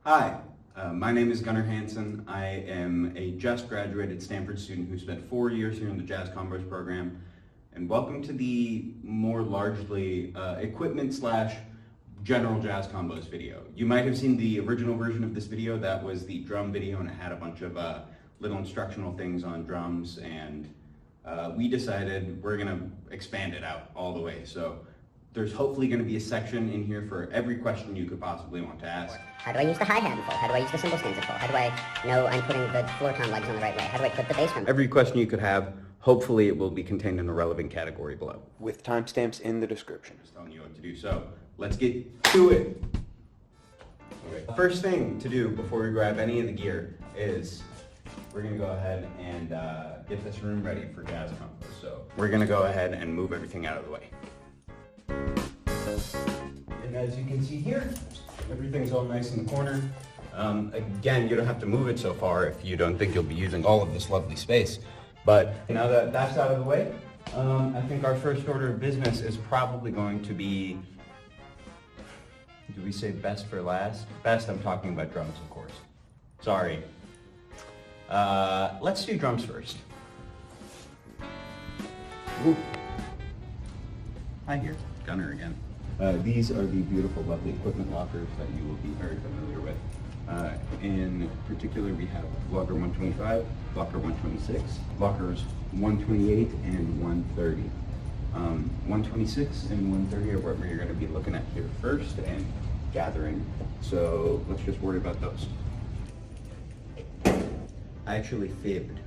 Hi, my name is Gunnar Hansen. I am a just graduated Stanford student who spent 4 years here in the Jazz Combos program. And welcome to the more largely equipment slash general jazz combos video. You might have seen the original version of this video. That was the drum video, and it had a bunch of little instructional things on drums, and we decided we're gonna expand it out all the way. So there's hopefully gonna be a section in here for every question you could possibly want to ask. How do I use the hi-hat in full? How do I use the cymbal stands in full? How do I know I'm putting the floor tom legs on the right way? How do I clip the bass drum? Every question you could have, hopefully it will be contained in a relevant category below, with timestamps in the description. just telling you what to do. So let's get to it. Okay. First thing to do before we grab any of the gear is we're gonna go ahead and get this room ready for jazz combos. So we're gonna go ahead and move everything out of the way. And as you can see here, everything's all nice in the corner. Again, you don't have to move it so far if you don't think you'll be using all of this lovely space. But now that that's out of the way, I think our first order of business is probably going to be, do we say best for last? Best, I'm talking about drums, of course. Sorry. Let's do drums first. Ooh. Hi here, Gunnar again. These are the beautiful, lovely equipment lockers that you will be very familiar with. In particular, we have locker 125, locker 126, lockers 128 and 130. 126 and 130 are what we're going to be looking at here first and gathering. So let's just worry about those. I actually fibbed.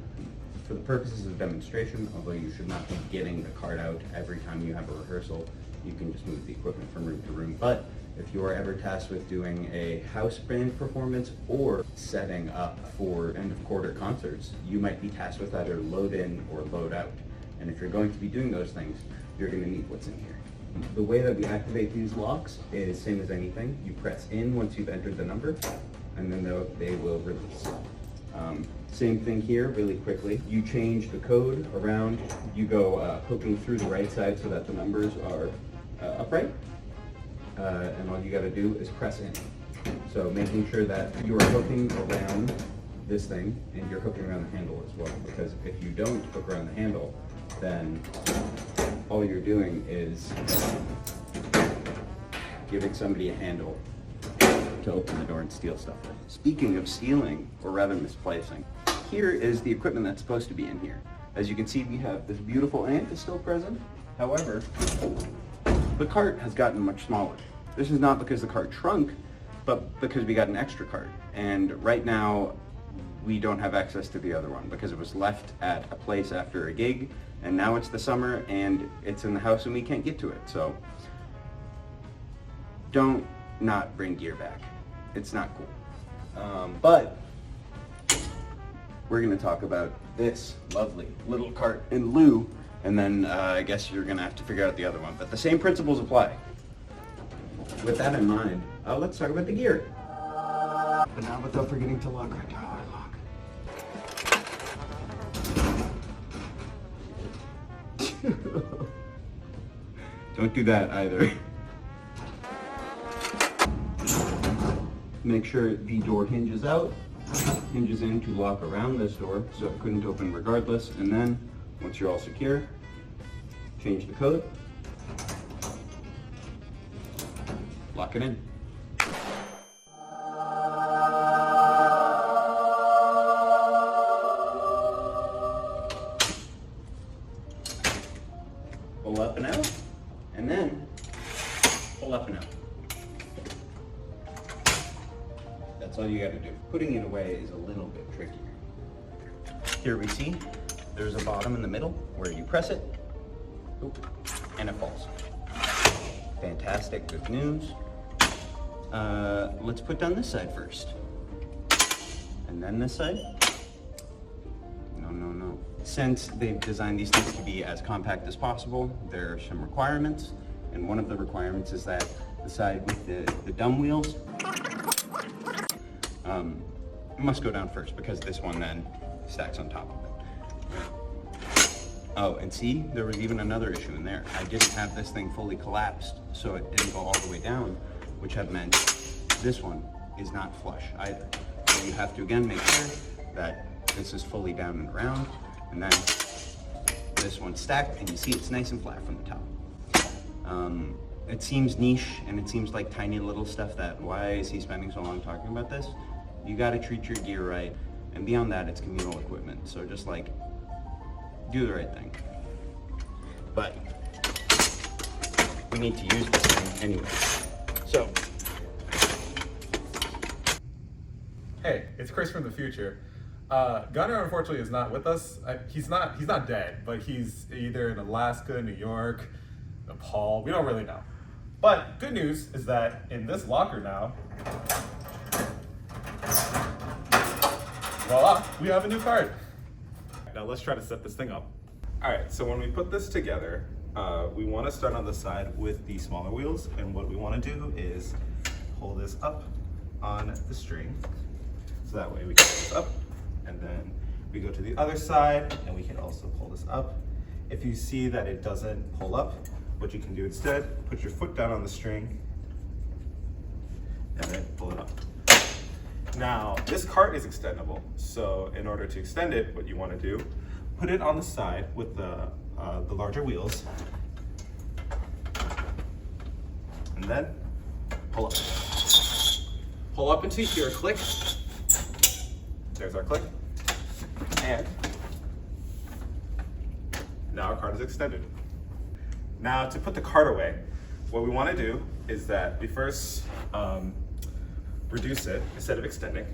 For the purposes of demonstration, although you should not be getting the card out every time you have a rehearsal, you can just move the equipment from room to room. But if you are ever tasked with doing a house band performance or setting up for end of quarter concerts, you might be tasked with either load in or load out. And if you're going to be doing those things, you're going to need what's in here. The way that we activate these locks is same as anything. You press in once you've entered the number, and then they will release. Same thing here, really quickly. You change the code around. You go poking through the right side so that the numbers are upright. And all you got to do is press in. So making sure that you are hooking around this thing and you're hooking around the handle as well. Because if you don't hook around the handle, then all you're doing is giving somebody a handle to open the door and steal stuff with. Speaking of stealing, or rather misplacing, here is the equipment that's supposed to be in here. As you can see, we have this beautiful amp is still present. However, the cart has gotten much smaller. This is not because the cart shrunk, but because we got an extra cart. And right now, we don't have access to the other one because it was left at a place after a gig, and now it's the summer and it's in the house and we can't get to it. So don't not bring gear back. It's not cool. But we're gonna talk about this lovely little cart in lieu, and then I guess you're gonna have to figure out the other one. But the same principles apply. With that in mind, let's talk about the gear. But not without forgetting to lock our door. Don't do that either. Make sure the door hinges out, hinges in to lock around this door, so it couldn't open regardless. And then, once you're all secure, change the code, lock it in. Pull up and out, and then pull up and out. That's all you gotta do. Putting it away is a little bit trickier. Here we see there's a bottom in the middle where you press it, and it falls. Fantastic, good news. Let's put down this side first. And then this side. No. Since they've designed these things to be as compact as possible, there are some requirements. And one of the requirements is that the side with the dumb wheels must go down first, because this one then stacks on top of it. Oh, and see, there was even another issue in there. I didn't have this thing fully collapsed, so it didn't go all the way down, which have meant this one is not flush either. So you have to again make sure that this is fully down and around, and then this one's stacked, and you see it's nice and flat from the top. It seems niche, and it seems like tiny little stuff that, why is he spending so long talking about this? You gotta treat your gear right, and beyond that, it's communal equipment, so just like, do the right thing. But we need to use this thing anyway. So, hey, it's Chris from the future. Gunnar unfortunately is not with us. He's not dead, but he's either in Alaska, New York, Nepal. We don't really know. But good news is that in this locker now, voila, we have a new card. Now let's try to set this thing up. All right, so when we put this together, we want to start on the side with the smaller wheels, and what we want to do is pull this up on the string, so that way we can pull this up, and then we go to the other side, and we can also pull this up. If you see that it doesn't pull up, what you can do instead, put your foot down on the string, and then pull it up. Now, this cart is extendable, so in order to extend it, what you want to do, put it on the side with the larger wheels, and then pull up. Pull up until you hear a click. There's our click. And now our cart is extended. Now to put the cart away, what we want to do is that we first reduce it instead of extending.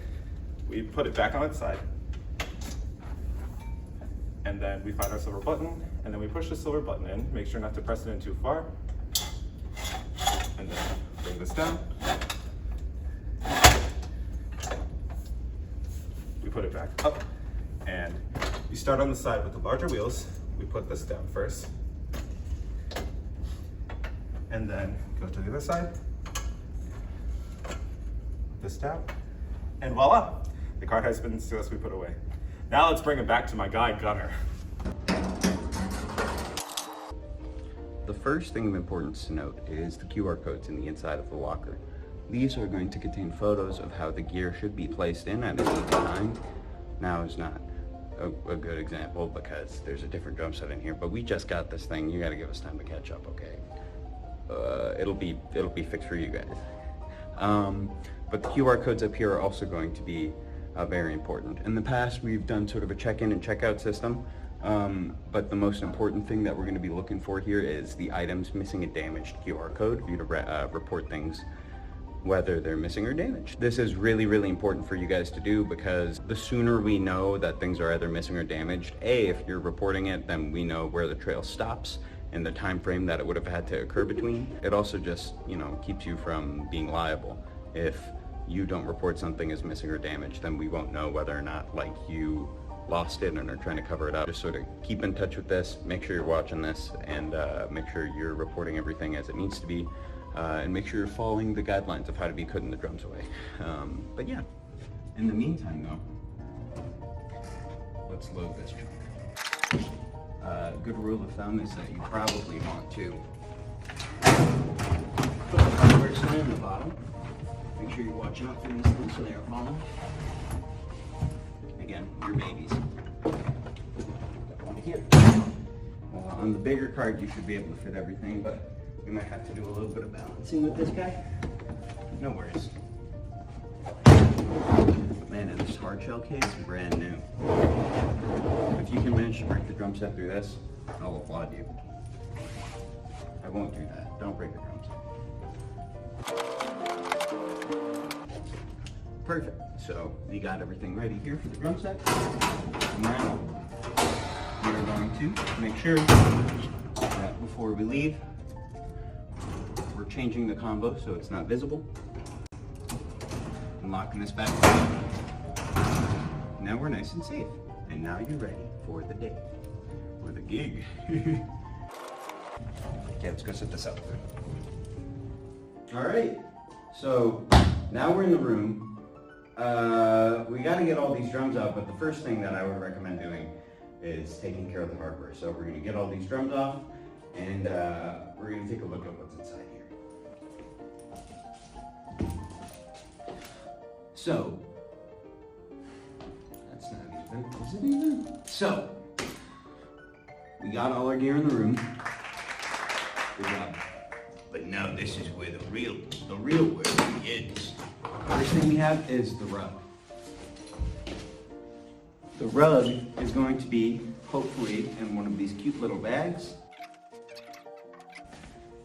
We put it back on its side, and then we find our silver button, and then we push the silver button in. Make sure not to press it in too far, and then bring this down. We put it back up, and you start on the side with the larger wheels. We put this down first, and then go to the other side, this down, and voila, the cart has been successfully put away. Now let's bring it back to my guy, Gunnar. the first thing of importance to note is the QR codes in the inside of the locker. These are going to contain photos of how the gear should be placed in at any time. Now is not a good example because there's a different drum set in here, but we just got this thing. You gotta give us time to catch up, okay? It'll be fixed for you guys. But the QR codes up here are also going to be very important. In the past, we've done sort of a check-in and check-out system, but the most important thing that we're going to be looking for here is the items missing a damaged QR code for you to report things whether they're missing or damaged. This is really, really important for you guys to do because the sooner we know that things are either missing or damaged, if you're reporting it, then we know where the trail stops and the time frame that it would have had to occur between. It also just, keeps you from being liable. If you don't report something as missing or damaged, then we won't know whether or not you lost it and are trying to cover it up. Just sort of keep in touch with this, make sure you're watching this, and make sure you're reporting everything as it needs to be, and make sure you're following the guidelines of how to be putting the drums away. But yeah, in the meantime though, let's load this trunk. Good rule of thumb is that you probably want to put the hardware sign in the bottom. Make sure you're watching out for these things so they are falling. Again, your babies. Here. On the bigger card, you should be able to fit everything, but we might have to do a little bit of balancing with this guy. No worries. Man, and this hard shell case is brand new. If you can manage to break the drum set through this, I'll applaud you. I won't do that. Don't break the drum set. Perfect. So we got everything ready here for the drum set. Now we're going to make sure that before we leave, we're changing the combo so it's not visible. And locking this back. Now we're nice and safe. And now you're ready for the day. Or the gig. Okay, let's go set this up. Alright, so now we're in the room. We got to get all these drums out, but the first thing that I would recommend doing is taking care of the hardware. So we're going to get all these drums off, and we're going to take a look at what's inside here. So, that's not even, is it even? So, we got all our gear in the room. Good job. But now this is where the real work begins. First thing we have is the rug. The rug is going to be, hopefully, in one of these cute little bags.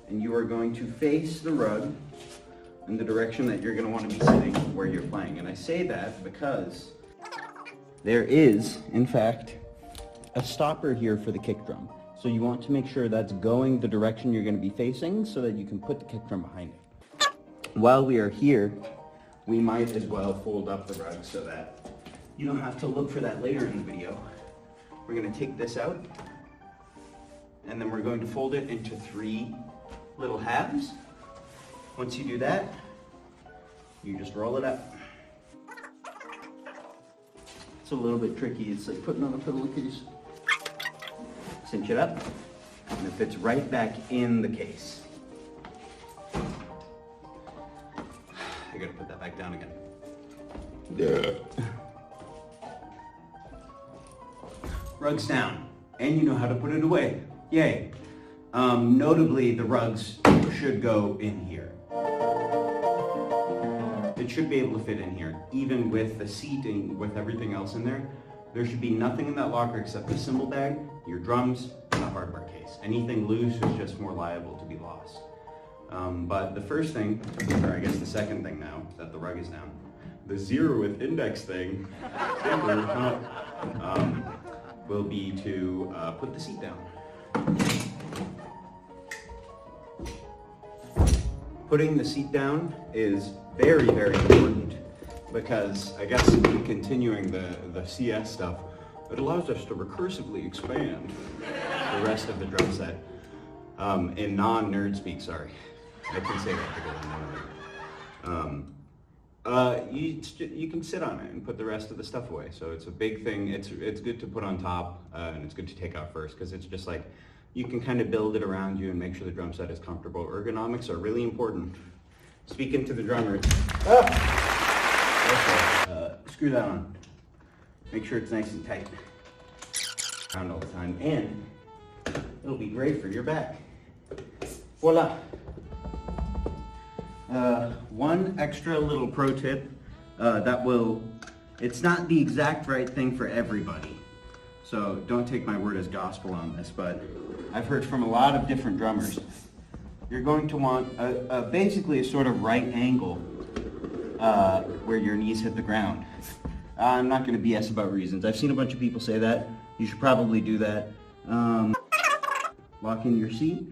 And you are going to face the rug in the direction that you're going to want to be sitting where you're playing. And I say that because there is, in fact, a stopper here for the kick drum. So you want to make sure that's going the direction you're going to be facing so that you can put the kick drum behind it. While we are here, we might as well fold up the rug so that you don't have to look for that later in the video. We're going to take this out, and then we're going to fold it into 3 little halves. Once you do that, you just roll it up. It's a little bit tricky. It's like putting on a pillowcase. Cinch it up, and it fits right back in the case. I gotta put that back down again. Yeah. Rug's down, and you know how to put it away. Yay. Notably, the rugs should go in here. It should be able to fit in here, even with the seating, with everything else in there. There should be nothing in that locker except the cymbal bag, your drums, and the hardware case. Anything loose is just more liable to be lost. But the first thing, or I guess the second thing now, that the rug is down, the 0 with index thing, will be to put the seat down. Putting the seat down is very, very important because I guess in continuing the CS stuff, it allows us to recursively expand the rest of the drum set in non-nerd speak, sorry. I can say that because I'm not you can sit on it and put the rest of the stuff away. So it's a big thing. It's good to put on top and it's good to take out first because it's just like you can kind of build it around you and make sure the drum set is comfortable. Ergonomics are really important. Speaking to the drummers. Screw that on. Make sure it's nice and tight. Around all the time, and it'll be great for your back. Voila. One extra little pro tip it's not the exact right thing for everybody. So don't take my word as gospel on this, but I've heard from a lot of different drummers. You're going to want basically a sort of right angle where your knees hit the ground. I'm not going to BS about reasons. I've seen a bunch of people say that. You should probably do that. Lock in your seat.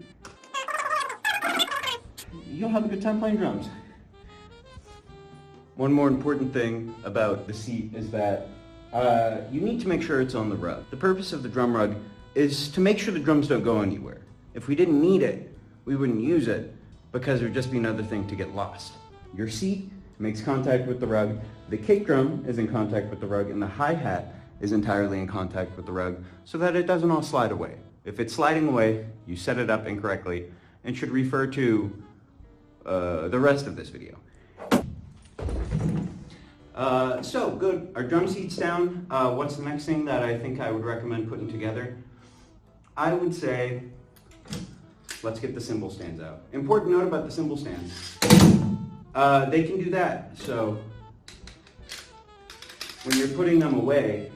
You'll have a good time playing drums. One more important thing about the seat is that you need to make sure it's on the rug. The purpose of the drum rug is to make sure the drums don't go anywhere. If we didn't need it, we wouldn't use it because it would just be another thing to get lost. Your seat makes contact with the rug, the kick drum is in contact with the rug, and the hi-hat is entirely in contact with the rug so that it doesn't all slide away. If it's sliding away, you set it up incorrectly and should refer to the rest of this video. So good, our drum seat's down. What's the next thing that I think I would recommend putting together? I would say, let's get the cymbal stands out. Important note about the cymbal stands. They can do that, so when you're putting them away,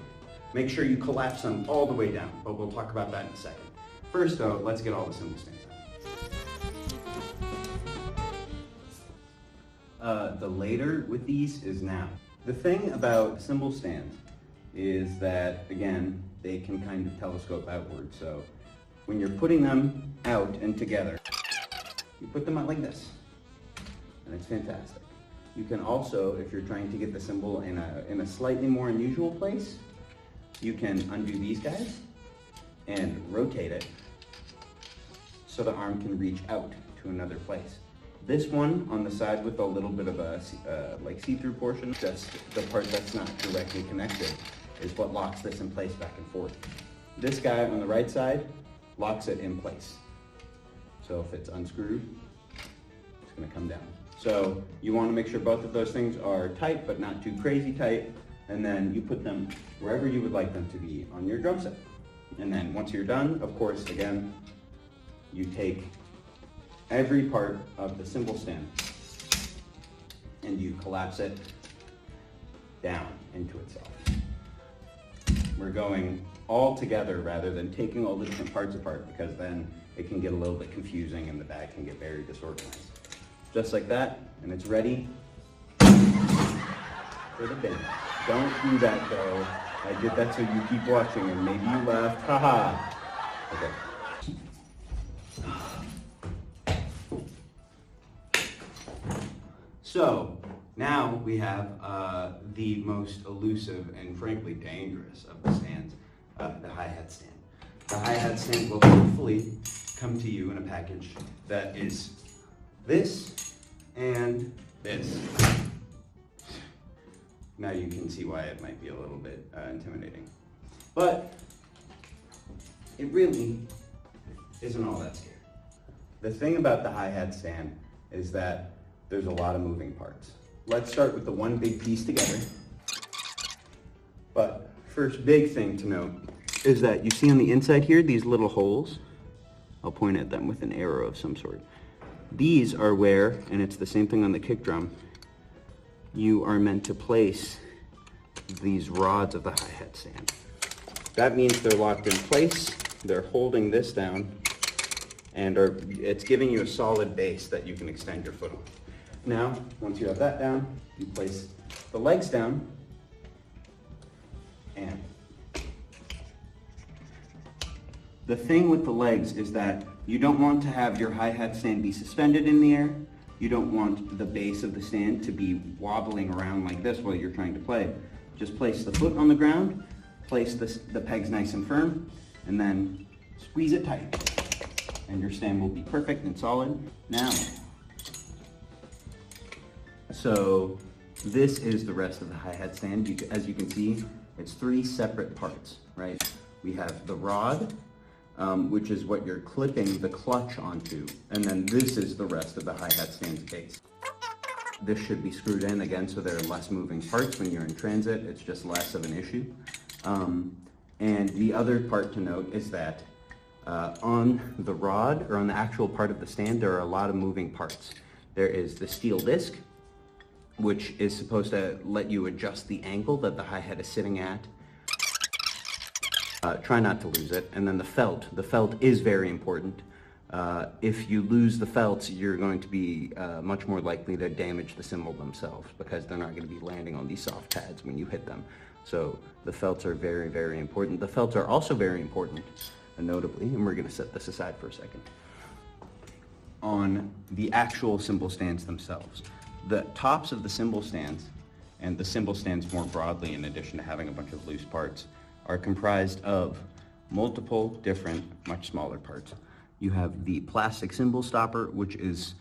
make sure you collapse them all the way down, but we'll talk about that in a second. First though, let's get all the cymbal stands out. The later with these is now. The thing about cymbal stands is that, again, they can kind of telescope outward, so when you're putting them out and together, you put them out like this, and it's fantastic. You can also, if you're trying to get the cymbal in a slightly more unusual place, you can undo these guys and rotate it so the arm can reach out to another place. This one on the side with a little bit of a like see-through portion, just the part that's not directly connected, is what locks this in place back and forth. This guy on the right side locks it in place. So if it's unscrewed, it's going to come down. So you want to make sure both of those things are tight, but not too crazy tight. And then you put them wherever you would like them to be on your drum set. And then once you're done, of course, again, you take every part of the cymbal stand and you collapse it down into itself. We're going all together rather than taking all the different parts apart, because then it can get a little bit confusing and the bag can get very disorganized. Just like that, and it's ready for the bin. Don't do that though. I did that so you keep watching and maybe you laughed. Haha. Okay. So now we have the most elusive and frankly dangerous of the stands, the hi-hat stand. The hi-hat stand will hopefully come to you in a package that is this and this. Now you can see why it might be a little bit intimidating. But it really isn't all that scary. The thing about the hi-hat stand is that there's a lot of moving parts. Let's start with the one big piece together. But first big thing to note is that you see on the inside here, these little holes. I'll point at them with an arrow of some sort. These are where, and it's the same thing on the kick drum, you are meant to place these rods of the hi-hat stand. That means they're locked in place, they're holding this down, and it's giving you a solid base that you can extend your foot on. Now, once you have that down, you place the legs down, and the thing with the legs is that you don't want to have your hi-hat stand be suspended in the air. You don't want the base of the stand to be wobbling around like this while you're trying to play. Just place the foot on the ground, place the pegs nice and firm, and then squeeze it tight. And your stand will be perfect and solid. Now, so this is the rest of the hi-hat stand. As you can see, it's 3 separate parts, right? We have the rod, which is what you're clipping the clutch onto, and then this is the rest of the hi-hat stand's base. This should be screwed in again so there are less moving parts when you're in transit. It's just less of an issue. And the other part to note is that on the rod, or on the actual part of the stand, there are a lot of moving parts. There is the steel disc, which is supposed to let you adjust the angle that the hi-hat is sitting at. Try not to lose it. And then the felt. The felt is very important. If you lose the felts, you're going to be much more likely to damage the cymbal themselves, because they're not going to be landing on these soft pads when you hit them. So the felts are very, very important. The felts are also very important, notably, and we're going to set this aside for a second, on the actual cymbal stands themselves. The tops of the cymbal stands, and the cymbal stands more broadly, in addition to having a bunch of loose parts, are comprised of multiple different, much smaller parts. You have the plastic cymbal stopper, which is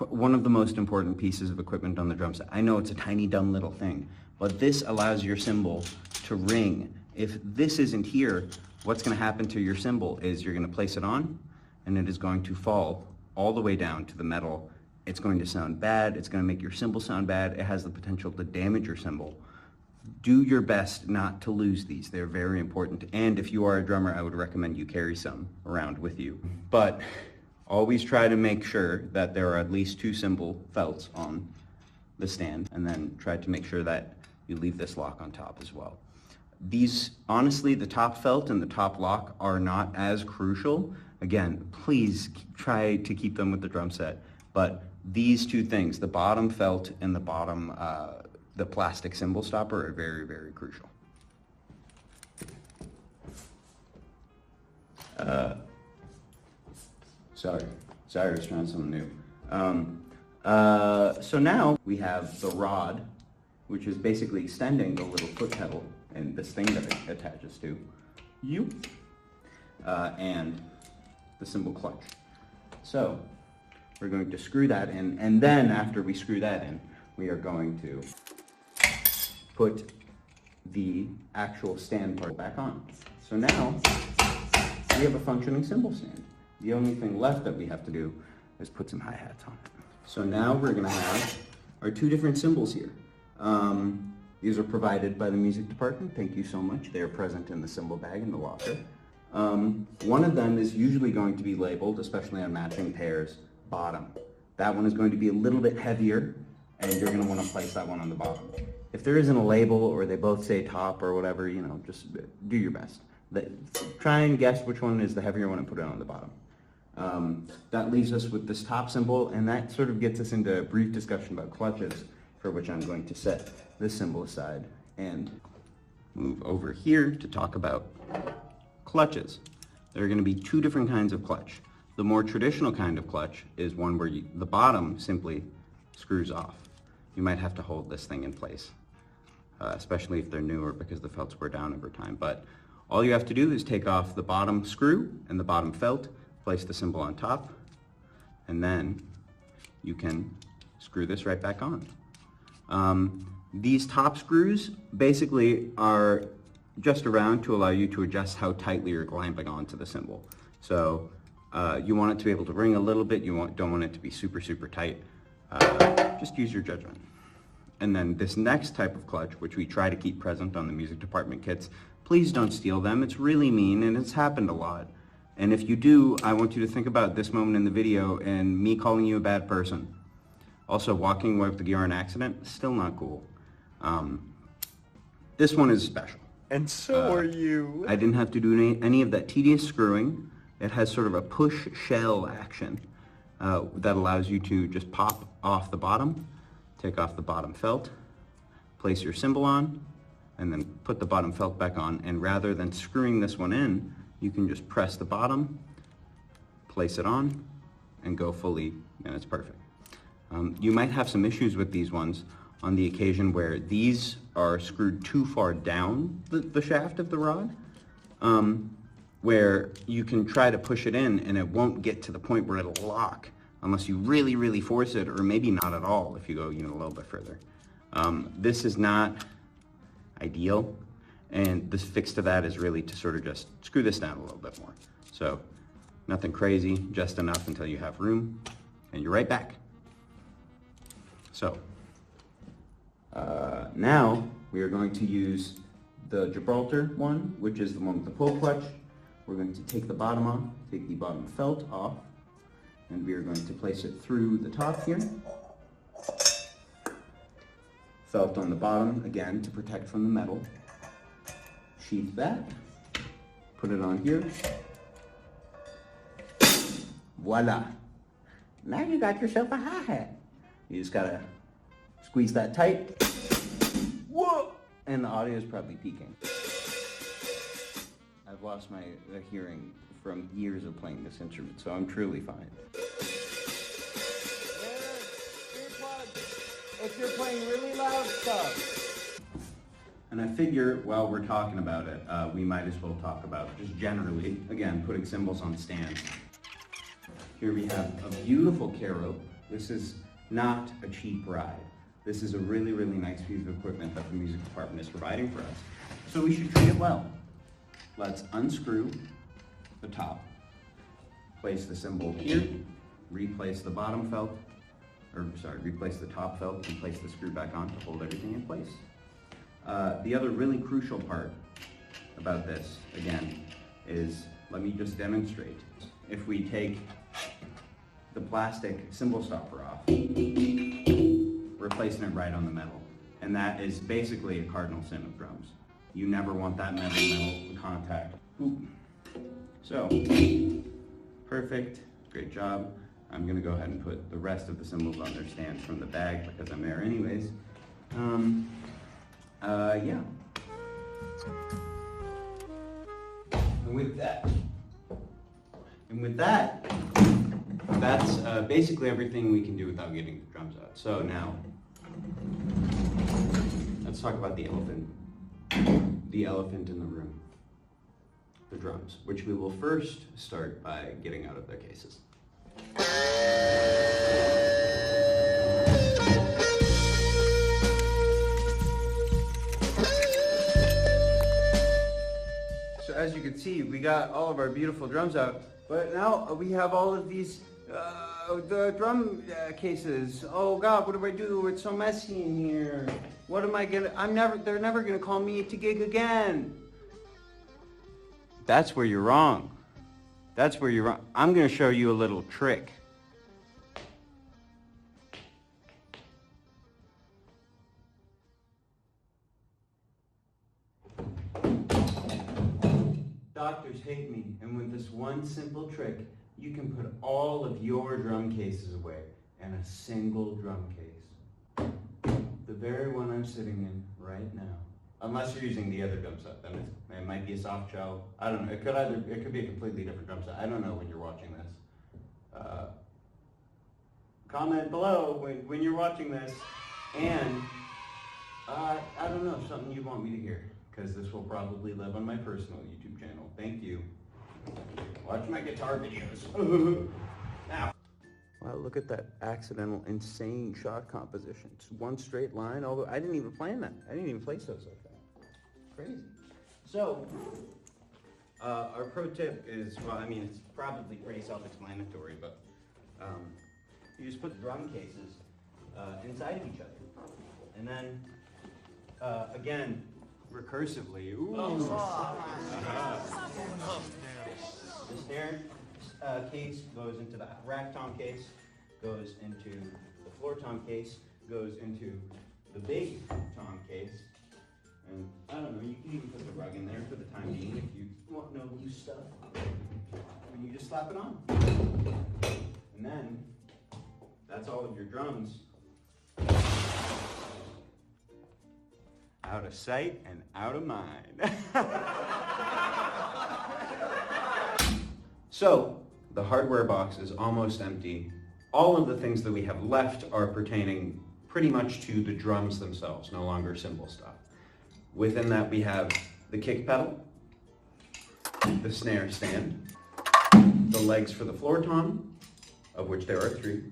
one of the most important pieces of equipment on the drum set. I know it's a tiny, dumb little thing, but this allows your cymbal to ring. If this isn't here, what's going to happen to your cymbal is you're going to place it on, and it is going to fall all the way down to the metal. It's going to sound bad. It's going to make your cymbal sound bad. It has the potential to damage your cymbal. Do your best not to lose these. They're very important. And if you are a drummer, I would recommend you carry some around with you. But always try to make sure that there are at least 2 cymbal felts on the stand, and then try to make sure that you leave this lock on top as well. These, honestly, the top felt and the top lock are not as crucial. Again, please try to keep them with the drum set. But these 2 things, the bottom felt and the bottom the plastic cymbal stopper, are very, very crucial. Sorry, I was trying something new. So now we have the rod, which is basically extending the little foot pedal and this thing that it attaches to, and the cymbal clutch. So we're going to screw that in, and then after we screw that in, we are going to put the actual stand part back on. So now we have a functioning cymbal stand. The only thing left that we have to do is put some hi-hats on it. So now we're going to have our two different cymbals here. These are provided by the music department. Thank you so much. They are present in the cymbal bag in the locker. One of them is usually going to be labeled, especially on matching pairs, bottom. That one is going to be a little bit heavier, and you're going to want to place that one on the bottom. If there isn't a label or they both say top or whatever, you know, just do your best. Try and guess which one is the heavier one and put it on the bottom. That leaves us with this top cymbal, and that sort of gets us into a brief discussion about clutches, for which I'm going to set this cymbal aside and move over here to talk about clutches. There are going to be two different kinds of clutch. The more traditional kind of clutch is one where the bottom simply screws off. You might have to hold this thing in place, especially if they're newer because the felts wear down over time. But all you have to do is take off the bottom screw and the bottom felt, place the cymbal on top, and then you can screw this right back on. These top screws basically are just around to allow you to adjust how tightly you're clamping onto the cymbal. So you want it to be able to ring a little bit, don't want it to be super, super tight. Just use your judgment. And then this next type of clutch, which we try to keep present on the music department kits, please don't steal them. It's really mean, and it's happened a lot. And if you do, I want you to think about this moment in the video and me calling you a bad person. Also, walking away with the gear on accident, still not cool. This one is special. And so are you. I didn't have to do any of that tedious screwing. It has sort of a push shell action that allows you to just pop off the bottom, take off the bottom felt, place your cymbal on, and then put the bottom felt back on. And rather than screwing this one in, you can just press the bottom, place it on, and go fully, and it's perfect. You might have some issues with these ones on the occasion where these are screwed too far down the shaft of the rod, where you can try to push it in and it won't get to the point where it'll lock unless you really, really force it, or maybe not at all if you go, you know, a little bit further. This is not ideal, and the fix to that is really to sort of just screw this down a little bit more. So nothing crazy, just enough until you have room, and you're right back. So now we are going to use the Gibraltar one, which is the one with the pull clutch. We're going to take the bottom off, take the bottom felt off, and we are going to place it through the top here. Felt on the bottom, again, to protect from the metal. Sheath that, put it on here. Voila. Now you got yourself a hi-hat. You just gotta squeeze that tight. Whoa! And the audio is probably peaking. I've lost my hearing from years of playing this instrument, so I'm truly fine. If you're playing really loud stuff. And I figure while we're talking about it, we might as well talk about just generally, again, putting cymbals on stands. Here we have a beautiful Caro. This is not a cheap ride. This is a really, really nice piece of equipment that the music department is providing for us. So we should treat it well. Let's unscrew the top, place the cymbal here, replace the bottom felt, replace the top felt and place the screw back on to hold everything in place. The other really crucial part about this, again, is, let me just demonstrate. If we take the plastic cymbal stopper off, we're placing it right on the metal. And that is basically a cardinal sin of drums. You never want that metal contact. Ooh. So, perfect, great job. I'm gonna go ahead and put the rest of the cymbals on their stands from the bag because I'm there anyways. Yeah. And with that, that's basically everything we can do without getting the drums out. So now, let's talk about the elephant in the room, the drums, which we will first start by getting out of their cases. So as you can see, we got all of our beautiful drums out, but now we have all of these The drum cases. Oh God, what do I do? It's so messy in here. What am I gonna? They're never gonna call me to gig again. That's where you're wrong. That's where you're wrong. I'm gonna show you a little trick. Doctors hate me, and with this one simple trick, you can put all of your drum cases away in a single drum case. The very one I'm sitting in right now. Unless you're using the other drum set, then it might be a soft shell. I don't know. It could be a completely different drum set. I don't know when you're watching this. Comment below when you're watching this, and I don't know, something you want me to hear, because this will probably live on my personal YouTube channel. Thank you. Watch my guitar videos. Now. Wow, look at that accidental, insane shot composition. It's one straight line, although I didn't even plan that. I didn't even place those like that. Crazy. So, our pro tip is, well, I mean, it's probably pretty self-explanatory, but you just put the drum cases inside of each other. And then, again, recursively, the snare case goes into the rack tom case, goes into the floor tom case, goes into the big tom case, and I don't know, you can even put the rug in there for the time being if you want no loose stuff. And you just slap it on. And then, that's all of your drums. Out of sight and out of mind. So, the hardware box is almost empty. All of the things that we have left are pertaining pretty much to the drums themselves, no longer cymbal stuff. Within that we have the kick pedal, the snare stand, the legs for the floor tom, of which there are 3,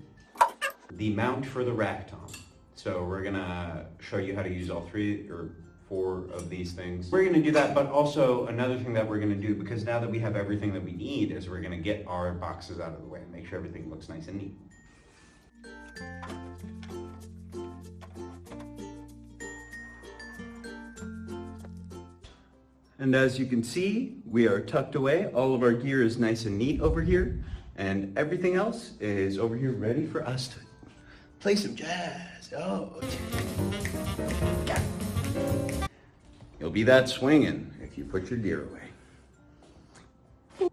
the mount for the rack tom. So we're gonna show you how to use all 3 or 4 of these things. We're gonna do that, but also another thing that we're gonna do, because now that we have everything that we need, is we're gonna get our boxes out of the way and make sure everything looks nice and neat. And as you can see, we are tucked away. All of our gear is nice and neat over here, and everything else is over here ready for us to play some jazz. Oh. Yeah. You'll be that swinging if you put your gear away.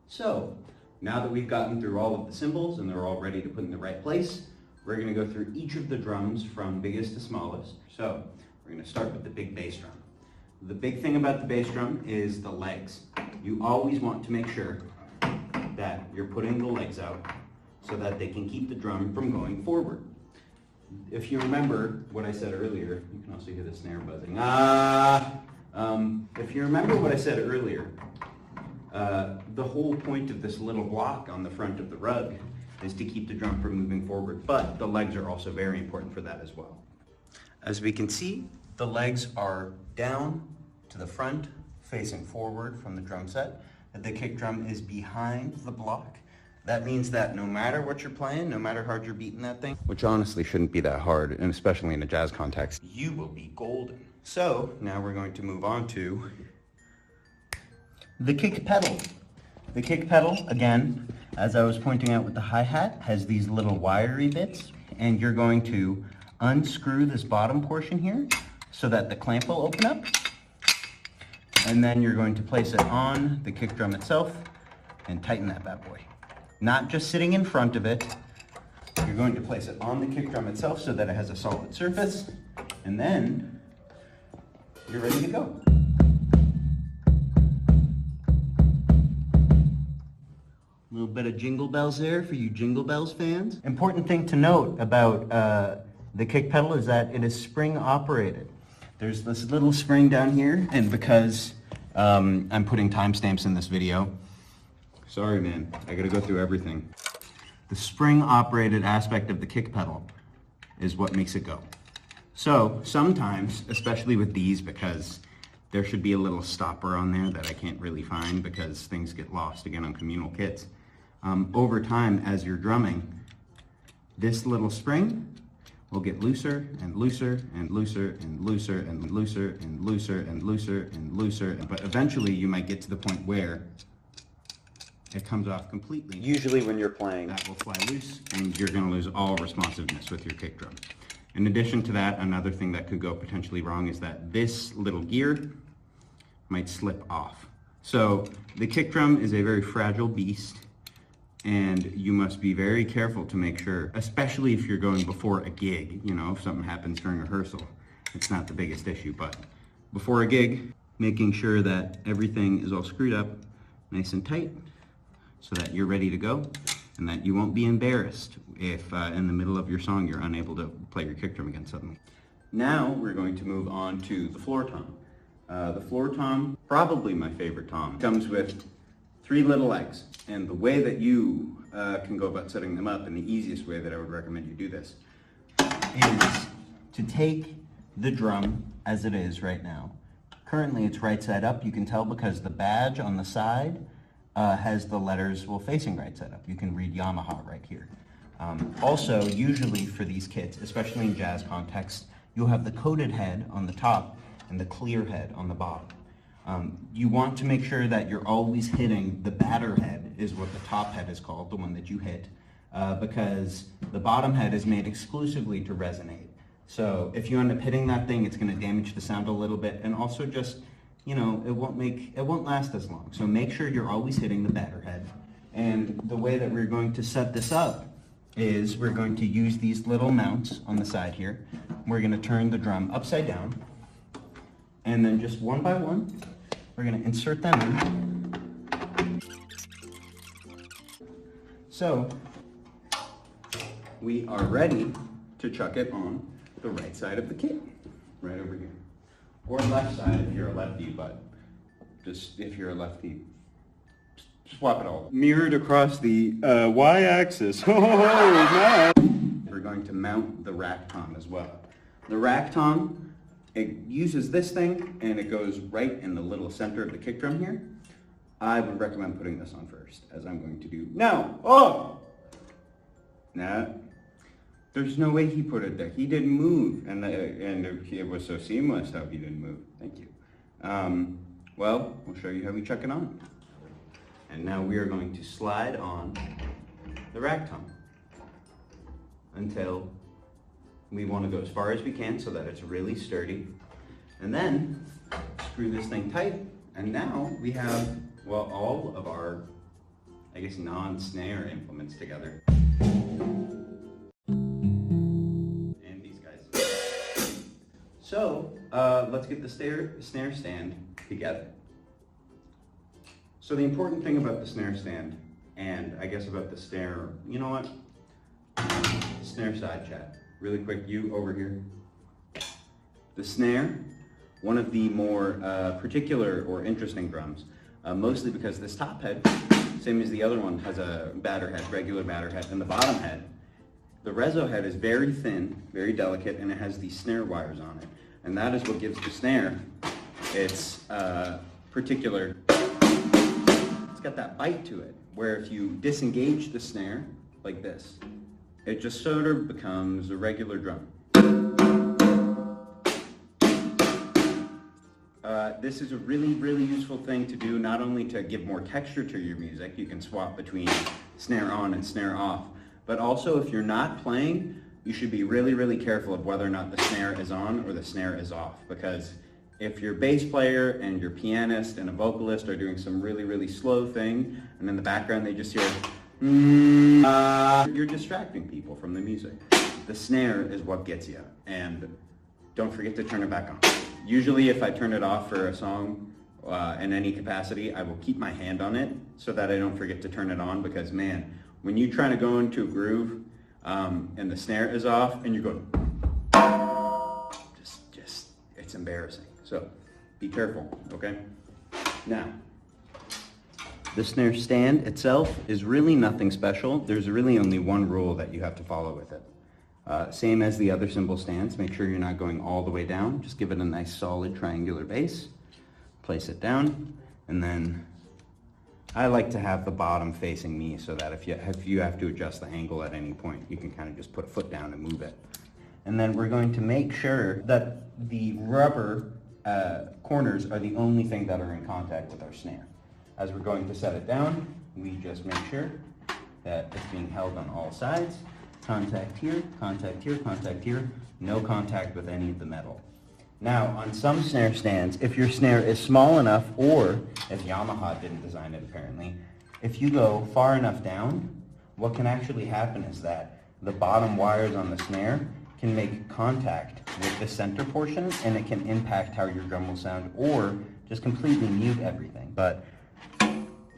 So, now that we've gotten through all of the cymbals and they're all ready to put in the right place, we're gonna go through each of the drums from biggest to smallest. So, we're gonna start with the big bass drum. The big thing about the bass drum is the legs. You always want to make sure that you're putting the legs out so that they can keep the drum from going forward. If you remember what I said earlier, you can also hear the snare buzzing. If you remember what I said earlier, the whole point of this little block on the front of the rug is to keep the drum from moving forward, but the legs are also very important for that as well. As we can see, the legs are down to the front, facing forward from the drum set. The kick drum is behind the block. That means that no matter what you're playing, no matter how hard you're beating that thing, which honestly shouldn't be that hard, and especially in a jazz context, you will be golden. So, now we're going to move on to the kick pedal. The kick pedal, again, as I was pointing out with the hi-hat, has these little wiry bits, and you're going to unscrew this bottom portion here so that the clamp will open up, and then you're going to place it on the kick drum itself and tighten that bad boy. Not just sitting in front of it, you're going to place it on the kick drum itself so that it has a solid surface, and then you're ready to go. A little bit of jingle bells there for you Jingle Bells fans. Important thing to note about the kick pedal is that it is spring operated. There's this little spring down here, and because I'm putting timestamps in this video, sorry man, I gotta go through everything. The spring operated aspect of the kick pedal is what makes it go. So sometimes, especially with these, because there should be a little stopper on there that I can't really find because things get lost again on communal kits. Over time, as you're drumming, this little spring will get looser and looser and looser and looser and looser and looser and looser and looser, but eventually you might get to the point where it comes off completely. Usually when you're playing, that will fly loose and you're gonna lose all responsiveness with your kick drum. In addition to that, another thing that could go potentially wrong is that this little gear might slip off. So the kick drum is a very fragile beast, and you must be very careful to make sure, especially if you're going before a gig, you know, if something happens during rehearsal, it's not the biggest issue, but before a gig, making sure that everything is all screwed up nice and tight so that you're ready to go and that you won't be embarrassed if in the middle of your song you're unable to play your kick drum again suddenly. Now we're going to move on to the floor tom. The floor tom, probably my favorite tom, comes with 3 little legs, and the way that you can go about setting them up, and the easiest way that I would recommend you do this, is to take the drum as it is right now. Currently it's right side up. You can tell because the badge on the side has the letters, well, facing right side up. You can read Yamaha right here. Also, usually for these kits, especially in jazz context, you'll have the coated head on the top and the clear head on the bottom. You want to make sure that you're always hitting the batter head, is what the top head is called, the one that you hit, because the bottom head is made exclusively to resonate. So if you end up hitting that thing, it's going to damage the sound a little bit, and also just, you know, it won't last as long. So make sure you're always hitting the batter head. And the way that we're going to set this up is we're going to use these little mounts on the side here. We're going to turn the drum upside down, and then just one by one, we're going to insert them in. So we are ready to chuck it on the right side of the kit, right over here. Or left side if you're a lefty, but just if you're a lefty, swap it all. Mirrored across the y-axis. Oh, man. We're going to mount the rack tom as well. The rack tom, it uses this thing and it goes right in the little center of the kick drum here. I would recommend putting this on first, as I'm going to do now. Oh! Nah. There's no way he put it there. He didn't move, and it was so seamless how he didn't move. Thank you. Well, we'll show you how we chuck it on. And now we are going to slide on the rack tom until we want to go as far as we can so that it's really sturdy. And then screw this thing tight, and now we have, well, all of our, I guess, non-snare implements together. And these guys. So, let's get the snare stand together. So the important thing about the snare stand, and I guess about the snare, you know what? Snare side chat. Really quick, you over here. The snare, one of the more particular or interesting drums, mostly because this top head, same as the other one, has a batter head, regular batter head, and the bottom head, the reso head is very thin, very delicate, and it has these snare wires on it. And that is what gives the snare its particular, it's got that bite to it, where if you disengage the snare like this, it just sort of becomes a regular drum. This is a really, really useful thing to do, not only to give more texture to your music, you can swap between snare on and snare off, but also if you're not playing, you should be really, really careful of whether or not the snare is on or the snare is off, because if your bass player and your pianist and a vocalist are doing some really, really slow thing, and in the background they just hear, you're distracting people from the music. The snare is what gets you, and don't forget to turn it back on. Usually if I turn it off for a song in any capacity, I will keep my hand on it so that I don't forget to turn it on, because man, when you try to go into a groove and the snare is off and you go, just it's embarrassing. So be careful, okay? Now, the snare stand itself is really nothing special. There's really only one rule that you have to follow with it. Same as the other cymbal stands, make sure you're not going all the way down. Just give it a nice solid triangular base. Place it down, and then I like to have the bottom facing me so that if you have to adjust the angle at any point, you can kind of just put a foot down and move it. And then we're going to make sure that the rubber corners are the only thing that are in contact with our snare. As we're going to set it down, we just make sure that it's being held on all sides. Contact here, contact here, contact here. No contact with any of the metal. Now, on some snare stands, if your snare is small enough, or if Yamaha didn't design it apparently, if you go far enough down, what can actually happen is that the bottom wires on the snare can make contact with the center portion, and it can impact how your drum will sound, or just completely mute everything. But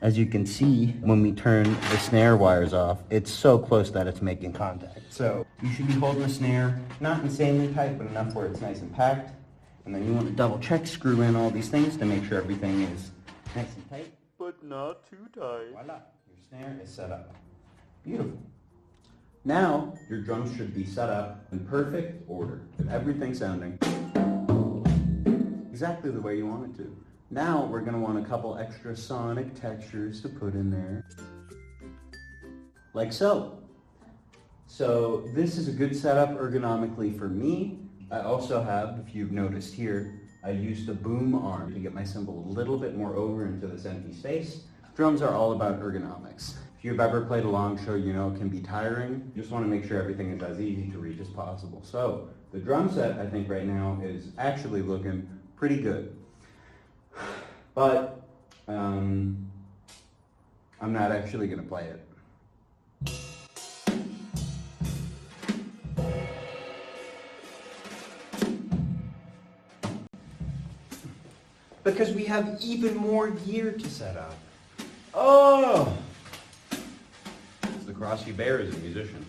as you can see, when we turn the snare wires off, it's so close that it's making contact. So you should be holding the snare, not insanely tight, but enough where it's nice and packed. And then you want to double check, screw in all these things to make sure everything is nice and tight. But not too tight. Voila, your snare is set up. Beautiful. Now, your drums should be set up in perfect order, with everything sounding exactly the way you want it to. Now, we're going to want a couple extra sonic textures to put in there, like so. So, this is a good setup ergonomically for me. I also have, if you've noticed here, I used the boom arm to get my cymbal a little bit more over into this empty space. Drums are all about ergonomics. If you've ever played a long show, you know it can be tiring. You just want to make sure everything is as easy to reach as possible. So the drum set, I think right now, is actually looking pretty good. But I'm not actually going to play it. Because we have even more gear to set up. Oh! It's the cross you bear as a musician.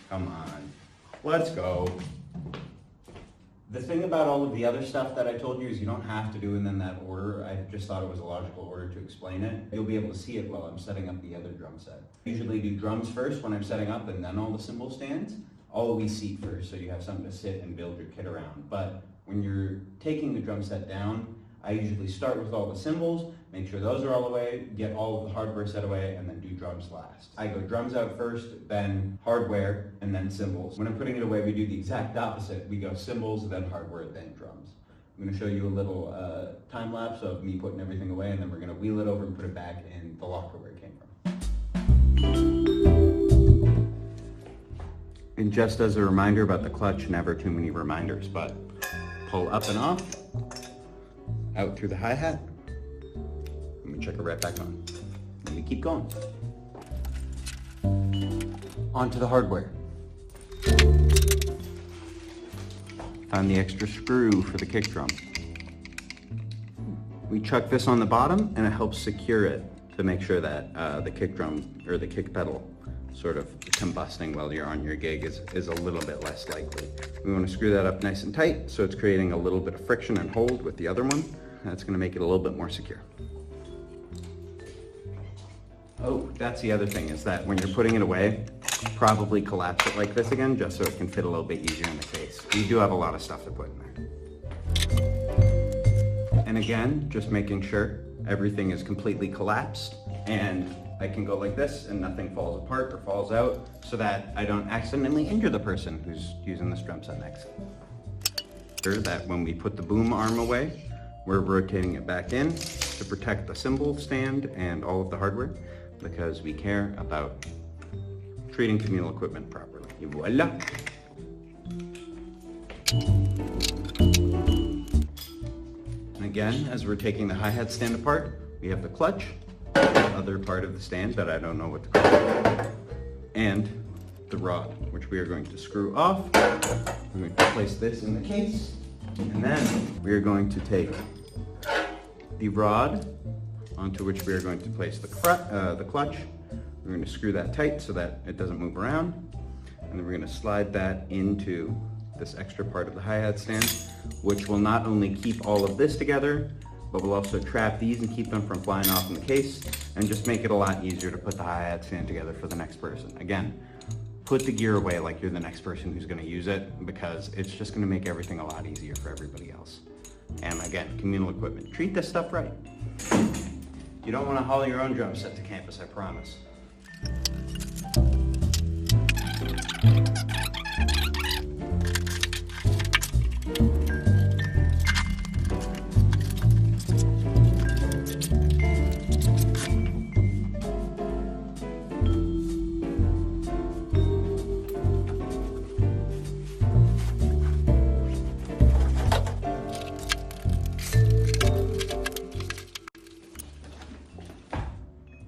Come on. Let's go. The thing about all of the other stuff that I told you is you don't have to do it in that order. I just thought it was a logical order to explain it. You'll be able to see it while I'm setting up the other drum set. I usually do drums first when I'm setting up, and then all the cymbal stands. Always seat first, so you have something to sit and build your kit around. But when you're taking the drum set down, I usually start with all the cymbals, make sure those are all away, get all of the hardware set away, and then do drums last. I go drums out first, then hardware, and then cymbals. When I'm putting it away, we do the exact opposite. We go cymbals, then hardware, then drums. I'm going to show you a little time lapse of me putting everything away, and then we're going to wheel it over and put it back in the locker where it came from. And just as a reminder about the clutch, never too many reminders, but pull up and off. Out through the hi-hat, and we check it right back on. And we keep going. Onto the hardware. Find the extra screw for the kick drum. We chuck this on the bottom, and it helps secure it to make sure that the kick drum, or the kick pedal, sort of combusting while you're on your gig is a little bit less likely. We want to screw that up nice and tight, so it's creating a little bit of friction and hold with the other one. That's going to make it a little bit more secure. Oh, that's the other thing, is that when you're putting it away, probably collapse it like this again, just so it can fit a little bit easier in the case. You do have a lot of stuff to put in there. And again, just making sure everything is completely collapsed, and I can go like this and nothing falls apart or falls out, so that I don't accidentally injure the person who's using this drum set next. Sure that when we put the boom arm away, we're rotating it back in to protect the cymbal stand and all of the hardware, because we care about treating communal equipment properly. Et voila! And again, as we're taking the hi-hat stand apart, we have the clutch, the other part of the stand that I don't know what to call it, and the rod, which we are going to screw off. We're going to place this in the case, and then we are going to take the rod onto which we are going to place the clutch. We're going to screw that tight so that it doesn't move around, and then we're going to slide that into this extra part of the hi-hat stand, which will not only keep all of this together, but will also trap these and keep them from flying off in the case, and just make it a lot easier to put the hi-hat stand together for the next person. Again, put the gear away like you're the next person who's going to use it, because it's just going to make everything a lot easier for everybody else. And again, communal equipment. Treat this stuff right. You don't want to haul your own drum set to campus, I promise.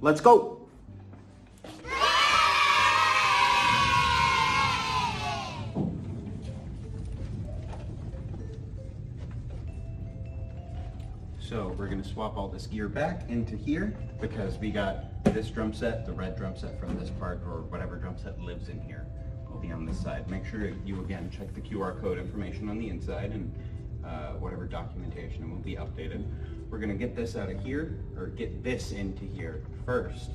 Let's go. So we're going to swap all this gear back into here because we got this drum set, the red drum set from this part, or whatever drum set lives in here, will be on this side. Make sure you again check the QR code information on the inside and whatever documentation, and will be updated. We're going to get this out of here, or get this into here first.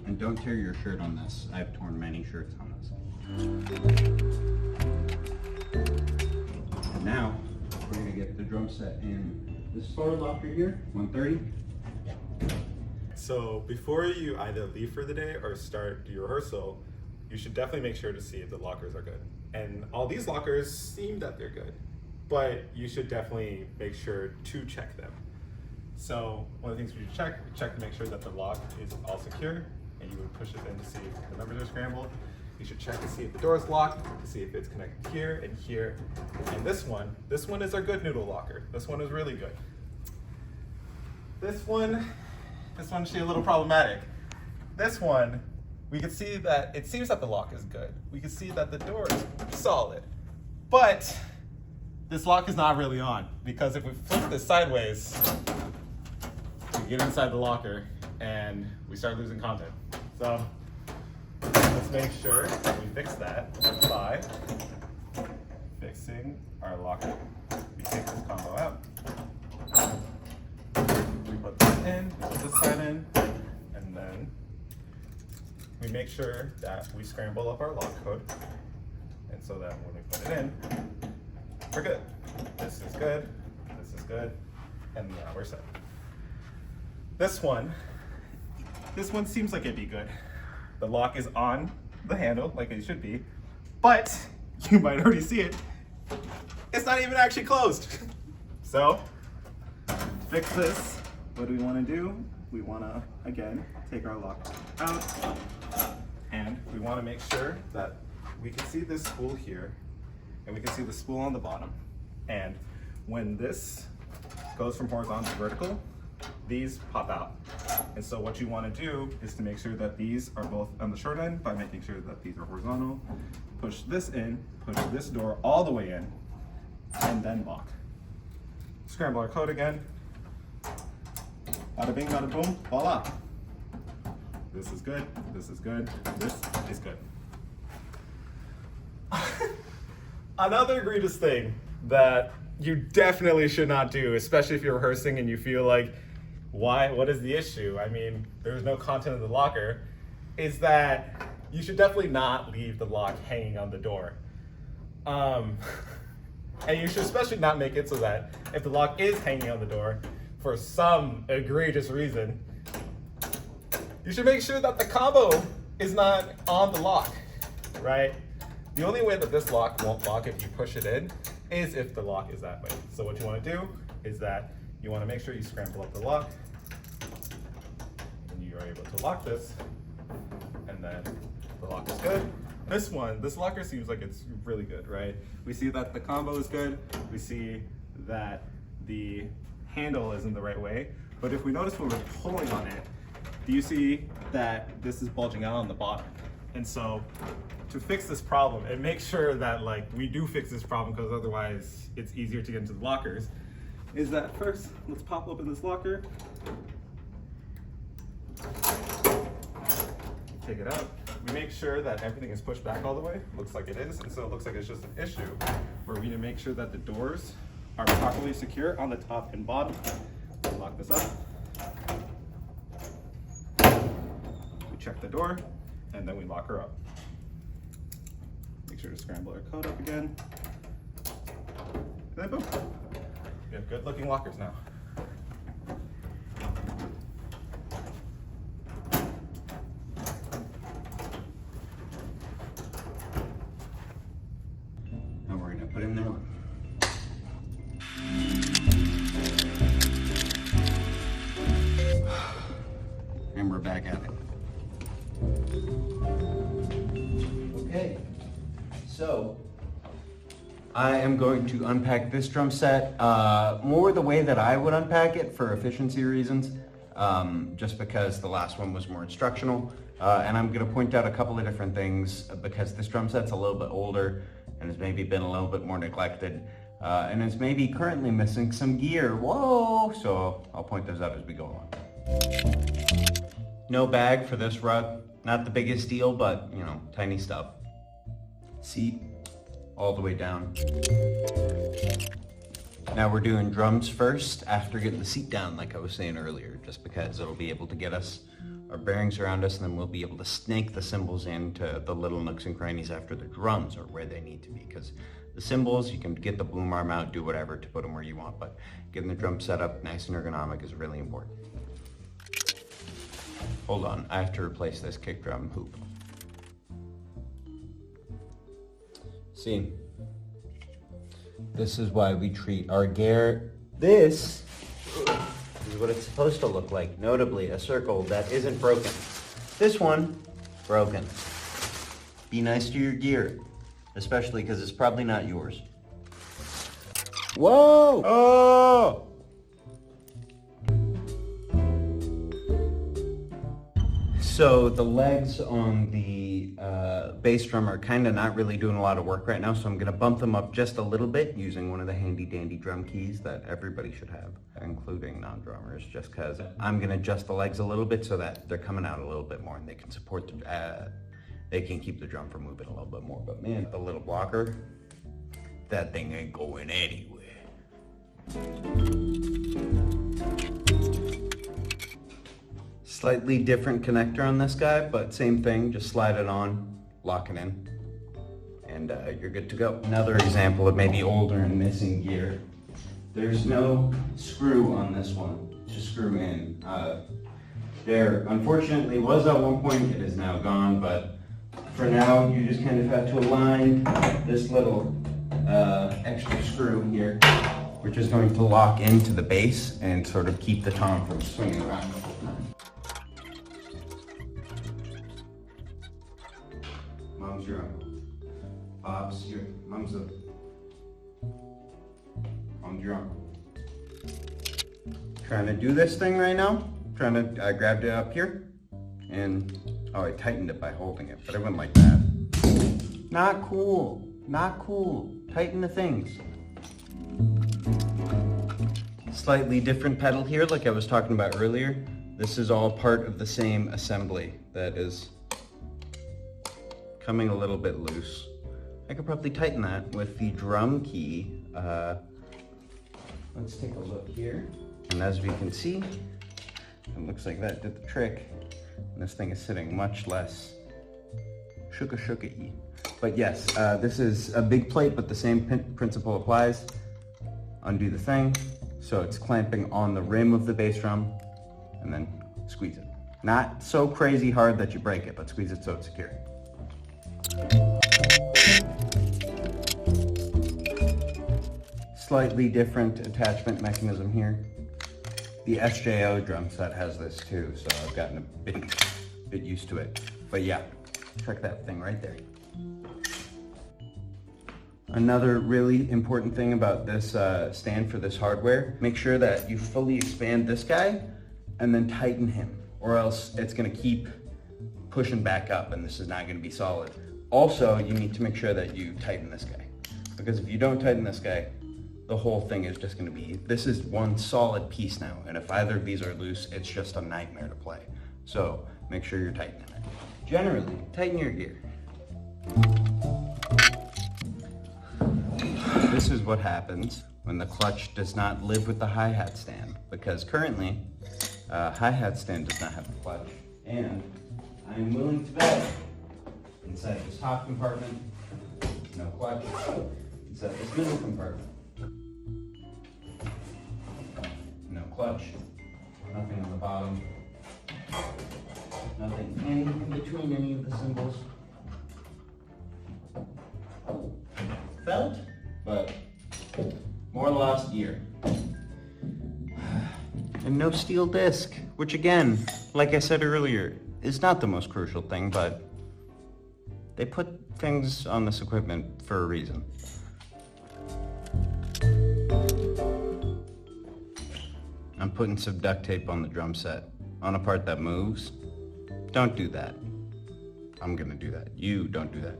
And don't tear your shirt on this. I've torn many shirts on this. And now, we're going to get the drum set in this far locker here, 130. So before you either leave for the day or start your rehearsal, you should definitely make sure to see if the lockers are good. And all these lockers seem that they're good, but you should definitely make sure to check them. So one of the things we check to make sure that the lock is all secure, and you would push it in to see if the numbers are scrambled. You should check to see if the door is locked, to see if it's connected here and here. And this one is our good noodle locker. This one is really good. This one's actually a little problematic. This one, we can see that it seems that the lock is good. We can see that the door is solid, but this lock is not really on, because if we flip this sideways, we get inside the locker and we start losing content. So let's make sure that we fix that by fixing our locker. We take this combo out. We put this in, we put this side in, and then we make sure that we scramble up our lock code, and so that when we put it in, we're good. This is good, and now we're set. This one seems like it'd be good. The lock is on the handle like it should be, but you might already see it. It's not even actually closed. So, to fix this, what do we want to do? We want to, again, take our lock out, and we want to make sure that we can see this spool here, and we can see the spool on the bottom. And when this goes from horizontal to vertical, these pop out. And so what you want to do is to make sure that these are both on the short end by making sure that these are horizontal. Push this in, push this door all the way in, and then lock. Scramble our code again. Bada bing, bada boom, voila. This is good, this is good, this is good. Another egregious thing that you definitely should not do, especially if you're rehearsing and you feel like, what is the issue? I mean, there's no content in the locker, is that you should definitely not leave the lock hanging on the door. And you should especially not make it so that if the lock is hanging on the door for some egregious reason, you should make sure that the combo is not on the lock, right? The only way that this lock won't lock if you push it in is if the lock is that way. So what you want to do is that you want to make sure you scramble up the lock, and you are able to lock this, and then the lock is good. This locker seems like it's really good, right? We see that the combo is good. We see that the handle is in the right way. But if we notice when we're pulling on it, do you see that this is bulging out on the bottom? And so to fix this problem and make sure that we do fix this problem, because otherwise it's easier to get into the lockers, is that first, let's pop open this locker. Take it out. We make sure that everything is pushed back all the way. Looks like it is, and so it looks like it's just an issue where we need to make sure that the doors are properly secure on the top and bottom. Lock this up. We check the door, and then we lock her up. Make sure to scramble our code up again. And then boom. We have good looking lockers now. And we're gonna put him there. And we're back at it. Okay, so I am going to unpack this drum set more the way that I would unpack it for efficiency reasons, just because the last one was more instructional. And I'm going to point out a couple of different things because this drum set's a little bit older and has maybe been a little bit more neglected and is maybe currently missing some gear. Whoa! So I'll point those out as we go along. No bag for this rug. Not the biggest deal, but you know, tiny stuff. Seat all the way down. Now we're doing drums first after getting the seat down, like I was saying earlier, just because it'll be able to get us our bearings around us, and then we'll be able to snake the cymbals into the little nooks and crannies after the drums are where they need to be. Because the cymbals, you can get the boom arm out, do whatever to put them where you want, but getting the drum set up nice and ergonomic is really important. Hold on, I have to replace this kick drum hoop. See, this is why we treat our gear. This is what it's supposed to look like, notably a circle that isn't broken. This one, broken. Be nice to your gear, especially because it's probably not yours. Whoa! Oh! So the legs on the bass drum are kind of not really doing a lot of work right now, so I'm going to bump them up just a little bit using one of the handy dandy drum keys that everybody should have, including non-drummers, just because I'm going to adjust the legs a little bit so that they're coming out a little bit more and they can support the, they can keep the drum from moving a little bit more. But man, the little blocker, that thing ain't going anywhere. Slightly different connector on this guy, but same thing, just slide it on, lock it in, and you're good to go. Another example of maybe older and missing gear. There's no screw on this one to screw in. There unfortunately was at one point, it is now gone, but for now you just kind of have to align this little extra screw here, which is going to lock into the bass and sort of keep the tom from swinging around. Mom's your uncle. Bob's your, mom's a, mom's your uncle. Trying to do this thing right now. Trying to, I grabbed it up here and, oh, I tightened it by holding it, but I went like that. Not cool, not cool. Tighten the things. Slightly different pedal here, like I was talking about earlier. This is all part of the same assembly that is coming a little bit loose. I could probably tighten that with the drum key. Let's take a look here. And as we can see, it looks like that did the trick. And this thing is sitting much less shooka-shooka-y. But yes, this is a big plate, but the same principle applies. Undo the thing, so it's clamping on the rim of the bass drum, and then squeeze it. Not so crazy hard that you break it, but squeeze it so it's secure. Slightly different attachment mechanism here. The SJO drum set has this too, so I've gotten a bit used to it. But yeah, check that thing right there. Another really important thing about this stand for this hardware, make sure that you fully expand this guy and then tighten him, or else it's gonna keep pushing back up and this is not gonna be solid. Also, you need to make sure that you tighten this guy, because if you don't tighten this guy, the whole thing is just gonna be, this is one solid piece now, and if either of these are loose, it's just a nightmare to play. So make sure you're tightening it. Generally, tighten your gear. This is what happens when the clutch does not live with the hi-hat stand, because currently, hi-hat stand does not have a clutch, and I'm willing to bet inside this top compartment, no clutch, inside this middle compartment, clutch, nothing on the bottom, nothing in between any of the cymbals. Felt, but more lost gear. And no steel disc, which again, like I said earlier, is not the most crucial thing, but they put things on this equipment for a reason. I'm putting some duct tape on the drum set on a part that moves. Don't do that. I'm gonna do that. You don't do that.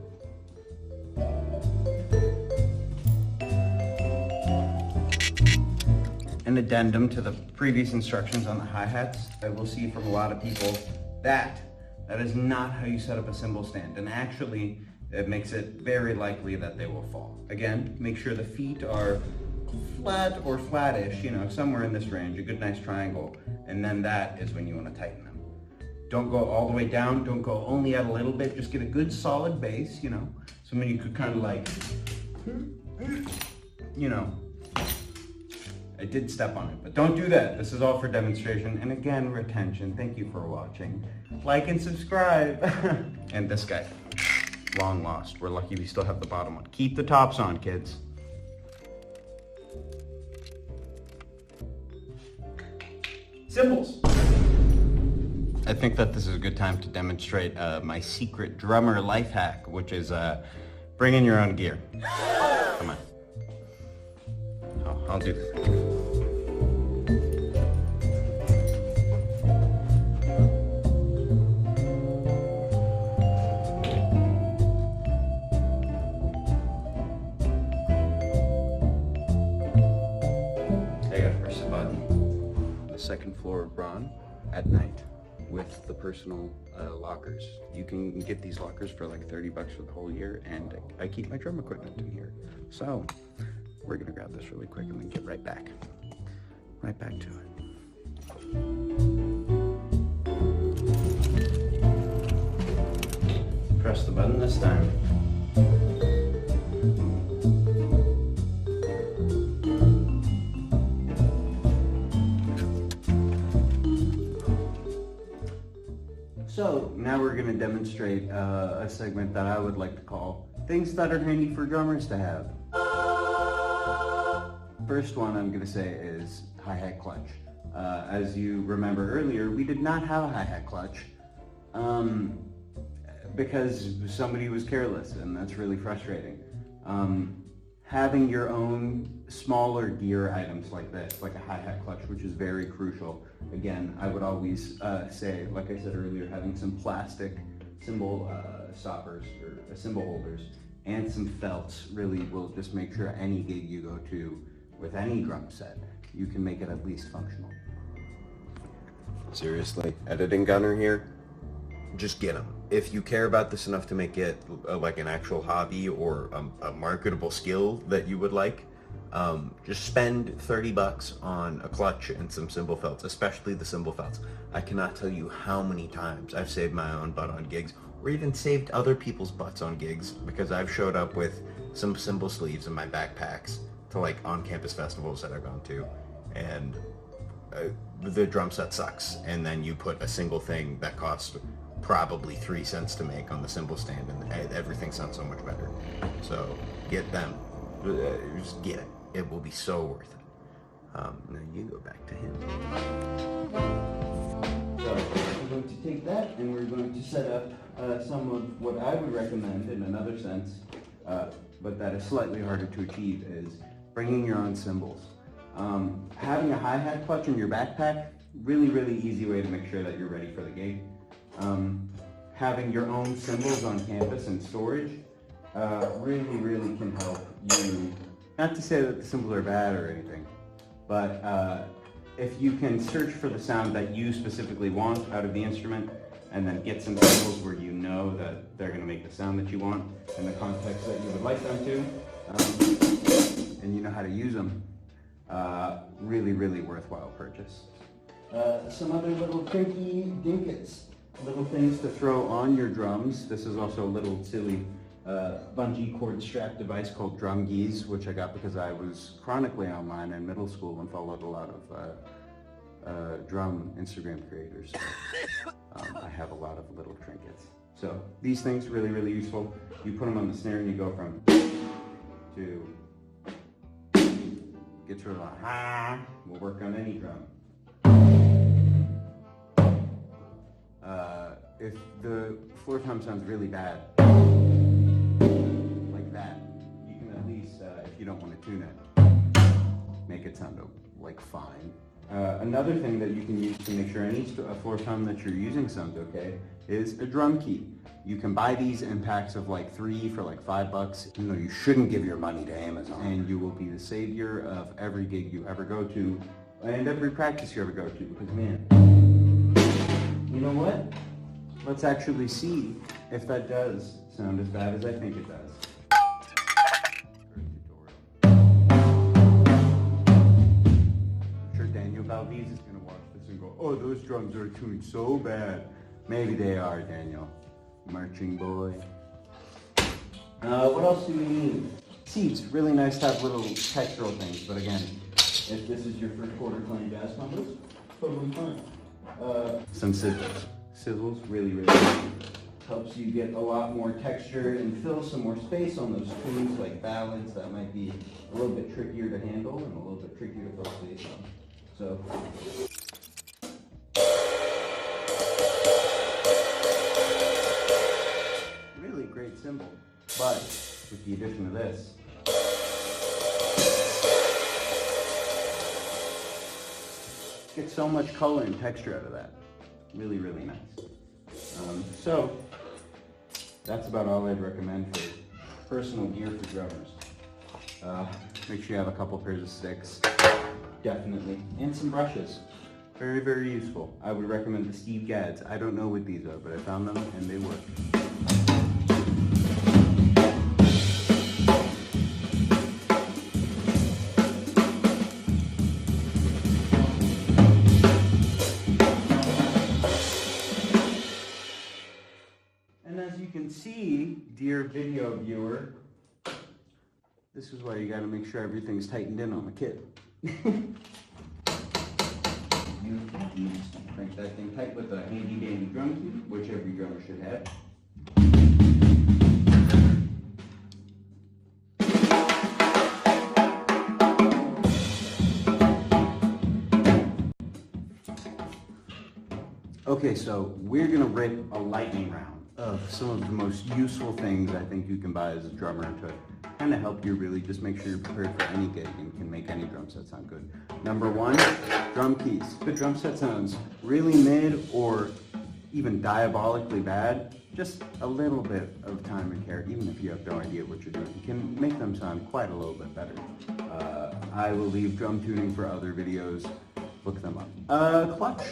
An addendum to the previous instructions on the hi-hats. I will see from a lot of people that is not how you set up a cymbal stand, and actually it makes it very likely that they will fall. Again, make sure the feet are flat or flattish, you know, somewhere in this range, a good nice triangle, and then that is when you want to tighten them. Don't go all the way down, don't go only out a little bit, just get a good solid base, you know, something you could kind of like, you know, I did step on it, but don't do that. This is all for demonstration, and again, retention. Thank you for watching. Like and subscribe. And this guy, long lost. We're lucky we still have the bottom one. Keep the tops on, kids. Cymbals. I think that this is a good time to demonstrate my secret drummer life hack, which is bring in your own gear. Come on. I'll do this. I gotta press the button. The second floor of Braun at night with the personal lockers. You can get these lockers for like $30 for the whole year, and I keep my drum equipment in here. So we're gonna grab this really quick and then get right back to it. Press the button this time. So now we're gonna demonstrate a segment that I would like to call things that are handy for drummers to have. First one I'm going to say is hi-hat clutch. As you remember earlier, we did not have a hi-hat clutch because somebody was careless, and that's really frustrating. Having your own smaller gear items like this, like a hi-hat clutch, which is very crucial. Again, I would always say, like I said earlier, having some plastic cymbal stoppers or cymbal holders and some felts really will just make sure any gig you go to with any drum set, you can make it at least functional. Seriously, editing gunner here, just get them. If you care about this enough to make it like an actual hobby or a marketable skill that you would like, just spend $30 on a clutch and some cymbal felts, especially the cymbal felts. I cannot tell you how many times I've saved my own butt on gigs, or even saved other people's butts on gigs, because I've showed up with some cymbal sleeves in my backpacks to like on-campus festivals that I've gone to, and the drum set sucks, and then you put a single thing that costs probably 3 cents to make on the cymbal stand, and everything sounds so much better. So get them. Just get it. It will be so worth it. Now you go back to him. So we're going to take that and we're going to set up some of what I would recommend in another sense, but that is slightly harder to achieve, is bringing your own cymbals. Having a hi-hat clutch in your backpack, really easy way to make sure that you're ready for the gig. Having your own cymbals on campus and storage really can help you. Not to say that the cymbals are bad or anything, but if you can search for the sound that you specifically want out of the instrument, and then get some cymbals where you know that they're going to make the sound that you want in the context that you would like them to, and you know how to use them, really worthwhile purchase. Some other little cranky dinkets, little things to throw on your drums. This is also a little silly bungee cord strap device called drum geese, which I got because I was chronically online in middle school and followed a lot of drum Instagram creator, so I have a lot of little trinkets. So these things really, really useful. You put them on the snare and you go from to get sort of a ha. Will work on any drum. If the floor tom sounds really bad, like that, you can at least, if you don't want to tune it, make it sound like fine. Another thing that you can use to make sure any floor tom that you're using sounds okay is a drum key. You can buy these in packs of like 3 for like $5. You know, you shouldn't give your money to Amazon, and you will be the savior of every gig you ever go to and every practice you ever go to, because man, you know what? Let's actually see if that does sound as bad as I think it does. I'm sure Daniel Valdez is going to watch this and go, oh, those drums are tuned so bad. Maybe they are, Daniel. Marching boy. What else do we need? Seats. Really nice to have little textural things, but again, if this is your first quarter playing jazz combos, totally fine. Some sizzles. Sizzles really, really helps you get a lot more texture and fill some more space on those tunes like ballads that might be a little bit trickier to handle and a little bit trickier to fill space on. So. Really great cymbal, but with the addition of this, get so much color and texture out of that. Really, really nice. So, that's about all I'd recommend for personal gear for drummers. Make sure you have a couple pairs of sticks, definitely, and some brushes. Very, very useful. I would recommend the Steve Gads. I don't know what these are, but I found them and they work. See, dear video viewer, this is why you got to make sure everything's tightened in on the kit. You just crank that thing tight with a handy dandy drum key, which every drummer should have. Okay, so we're gonna rip a lightning round of some of the most useful things I think you can buy as a drummer to kind of help you really just make sure you're prepared for any gig and can make any drum set sound good. Number one, drum keys. If a drum set sounds really mid or even diabolically bad, just a little bit of time and care, even if you have no idea what you're doing, can make them sound quite a little bit better. I will leave drum tuning for other videos. Look them up. Clutch,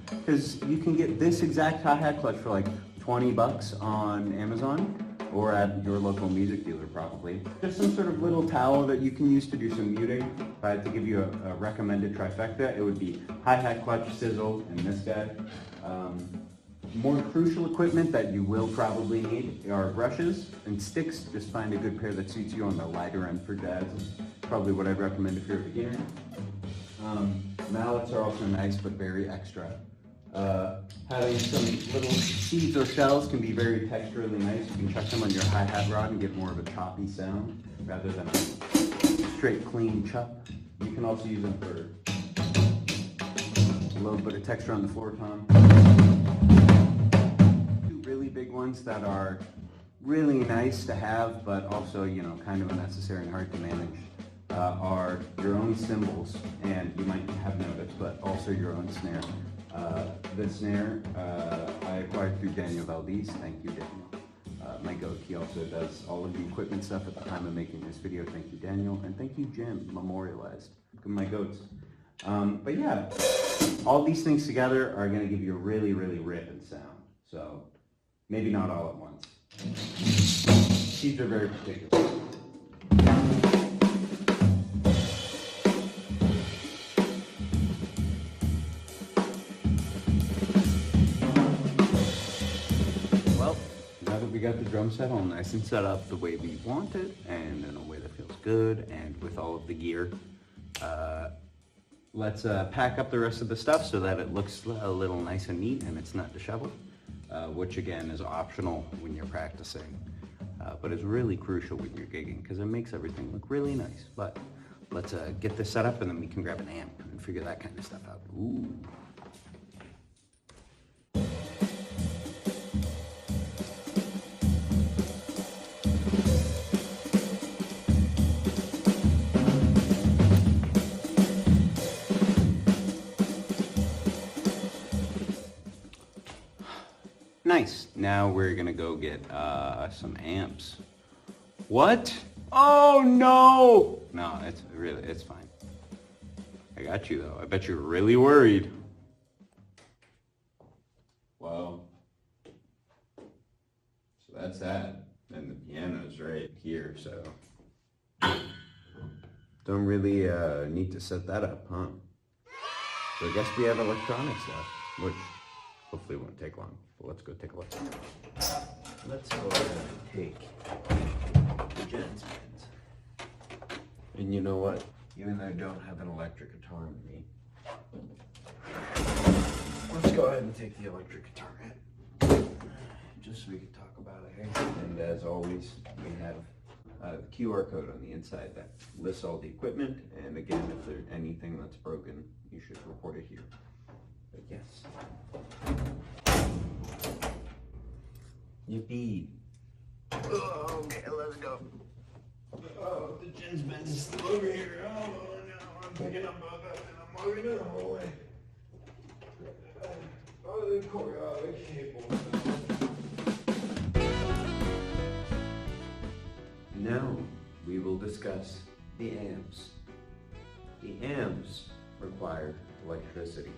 because you can get this exact hi-hat clutch for like $20 on Amazon or at your local music dealer probably. Just some sort of little towel that you can use to do some muting. If I had to give you a recommended trifecta, it would be hi-hat, clutch, sizzle, and this guy. More crucial equipment that you will probably need are brushes and sticks. Just find a good pair that suits you on the lighter end for jazz. Probably what I'd recommend if you're a beginner. Mallets are also nice but very extra. Having some little seeds or shells can be very texturally nice. You can chuck them on your hi-hat rod and get more of a choppy sound rather than a straight clean chop. You can also use them for a little bit of texture on the floor tom. Two really big ones that are really nice to have but also, you know, kind of unnecessary and hard to manage are your own cymbals, and you might have noticed, but also your own snare. The snare I acquired through Daniel Valdez. Thank you, Daniel. My goat, he also does all of the equipment stuff at the time of making this video. Thank you, Daniel, and thank you, Jim, memorialized. My goats. But yeah, all these things together are going to give you a really, really ripping sound. So maybe not all at once. These are very particular. We got the drum set all nice and set up the way we want it and in a way that feels good and with all of the gear. let's pack up the rest of the stuff so that it looks a little nice and neat and it's not disheveled, which again is optional when you're practicing, but it's really crucial when you're gigging because it makes everything look really nice. But let's get this set up and then we can grab an amp and figure that kind of stuff out. Ooh. Nice. Now we're gonna go get some amps. What? Oh no! No, it's fine. I got you though. I bet you're really worried. Well, so that's that. And the piano's right here, so don't really need to set that up, huh? So I guess we have electronics left, which hopefully won't take long. But let's go take a look. Let's go ahead and take the Gen Spins. And you know what? Even though I don't have an electric guitar with me, let's go ahead and take the electric guitar in. Just so we can talk about it here. And as always, we have the QR code on the inside that lists all the equipment. And again, if there's anything that's broken, you should report it here. But yes. Yippee. Oh, okay, let's go. Oh, the Gen Spins is still over here. Oh, no, I'm picking up both of them and I'm moving them away. Oh, the cable. Now, we will discuss the amps. The amps require electricity.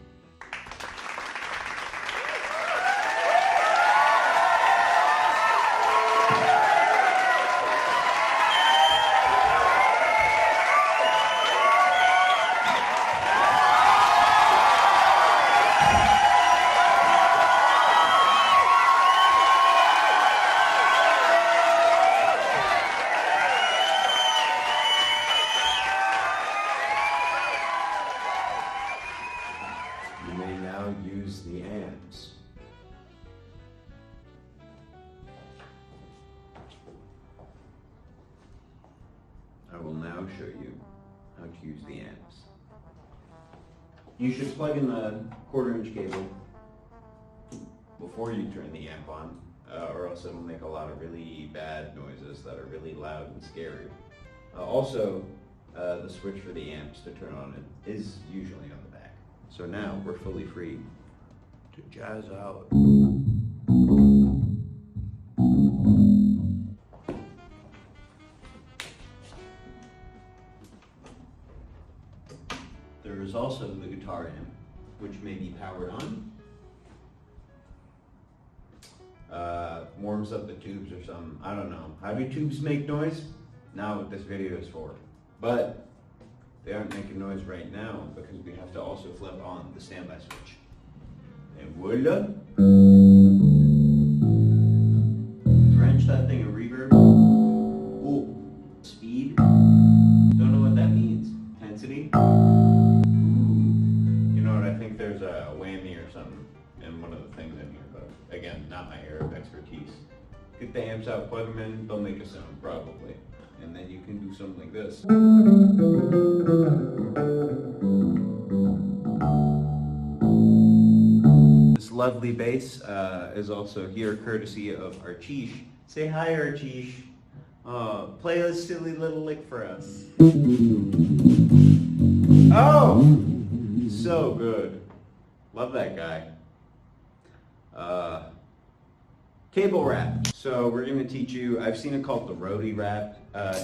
The amps. I will now show you how to use the amps. You should plug in the 1/4-inch cable before you turn the amp on, or else it'll make a lot of really bad noises that are really loud and scary. Also, the switch for the amps to turn on it is usually on the back. So now we're fully free to jazz out. There is also the guitar amp, which may be powered on. Warms up the tubes or something. I don't know. How do tubes make noise? Not what this video is for. But they aren't making noise right now because we have to also flip on the standby switch. And voila! Drench that thing in reverb. Ooh. Speed. Don't know what that means. Intensity. Ooh. You know what? I think there's a whammy or something in one of the things in here, but again, not my area of expertise. Get the amps out, plug them in, they'll make a sound probably. And then you can do something like this. This lovely bass is also here courtesy of Archish. Say hi, Archish. Play a silly little lick for us. Oh! So good. Love that guy. Cable wrap. So we're going to teach you, I've seen it called the Roadie wrap.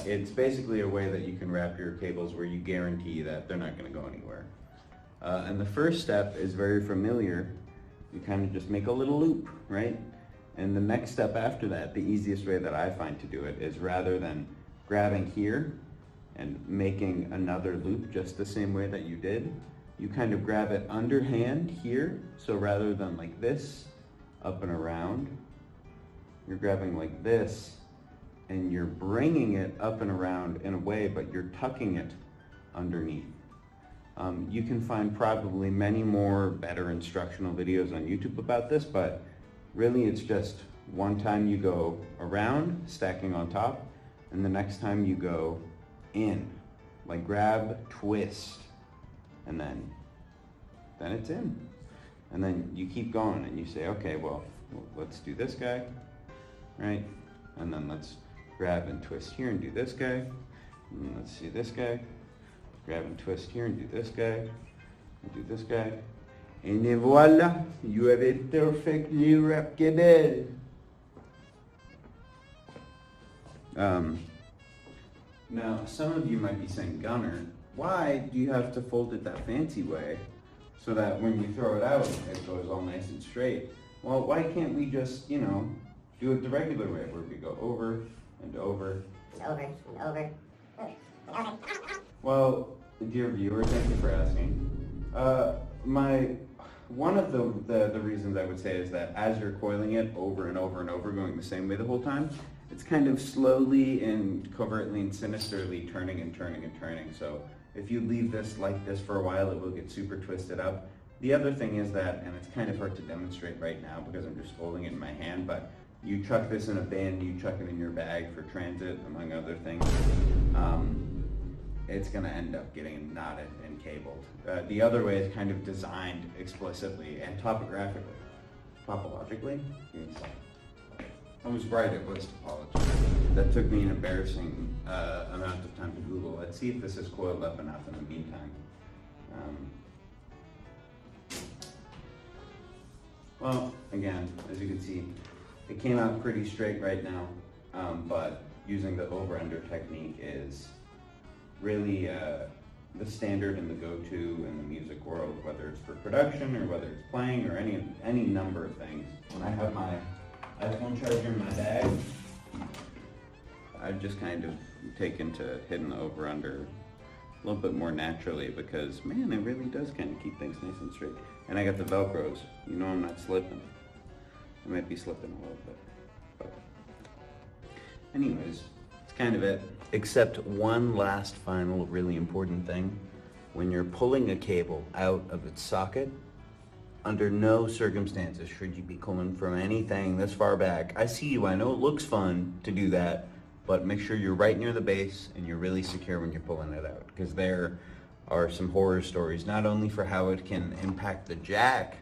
It's basically a way that you can wrap your cables where you guarantee that they're not going to go anywhere. And the first step is very familiar. You kind of just make a little loop, right? And the next step after that, the easiest way that I find to do it is rather than grabbing here and making another loop just the same way that you did, you kind of grab it underhand here. So rather than like this, up and around, you're grabbing like this and you're bringing it up and around in a way, but you're tucking it underneath. You can find probably many more better instructional videos on YouTube about this, but really it's just one time you go around, stacking on top, and the next time you go in. Like grab, twist, and then it's in. And then you keep going and you say, okay, well, let's do this guy, right? And then let's grab and twist here and do this guy. And let's see this guy. Grab and twist here and do this guy. And do this guy. And voila, you have a perfectly wrapped cable. Now, some of you might be saying, Gunner, why do you have to fold it that fancy way so that when you throw it out, it goes all nice and straight? Well, why can't we just, you know, do it the regular way where we go over and over And over, and over. Well, dear viewer, thank you for asking. One of the reasons I would say is that as you're coiling it over and over and over, going the same way the whole time, it's kind of slowly and covertly and sinisterly turning and turning and turning. So if you leave this like this for a while, it will get super twisted up. The other thing is that, and it's kind of hard to demonstrate right now because I'm just holding it in my hand, but you chuck this in a bin, you chuck it in your bag for transit, among other things. It's going to end up getting knotted and cabled. The other way is kind of designed explicitly and topologically. I was right, it was topology. That took me an embarrassing amount of time to Google. Let's see if this is coiled up enough in the meantime. Well, again, as you can see, it came out pretty straight right now, but using the over-under technique is really the standard and the go-to in the music world, whether it's for production or whether it's playing or any number of things. When I have my iPhone charger in my bag, I've just kind of taken to hitting the over-under a little bit more naturally because, man, it really does kind of keep things nice and straight. And I got the Velcros. You know I'm not slipping. I might be slipping a little bit. But anyways, that's kind of it. Except one last final really important thing. When you're pulling a cable out of its socket, under no circumstances should you be pulling from anything this far back. I see you, I know it looks fun to do that, but make sure you're right near the base and you're really secure when you're pulling it out, because there are some horror stories, not only for how it can impact the jack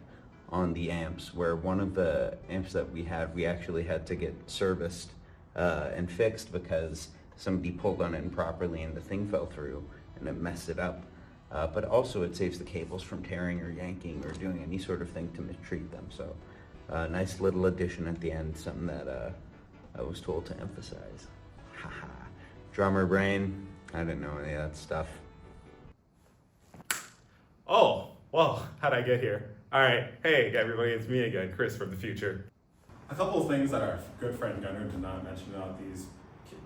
on the amps, where one of the amps that we had, we actually had to get serviced and fixed because somebody pulled on it improperly and the thing fell through and it messed it up. But also it saves the cables from tearing or yanking or doing any sort of thing to mistreat them. So nice little addition at the end, something that I was told to emphasize. Haha. Drummer brain, I didn't know any of that stuff. Oh, well, how'd I get here? All right, hey everybody, it's me again, Chris from the future. A couple of things that our good friend Gunnar did not mention about these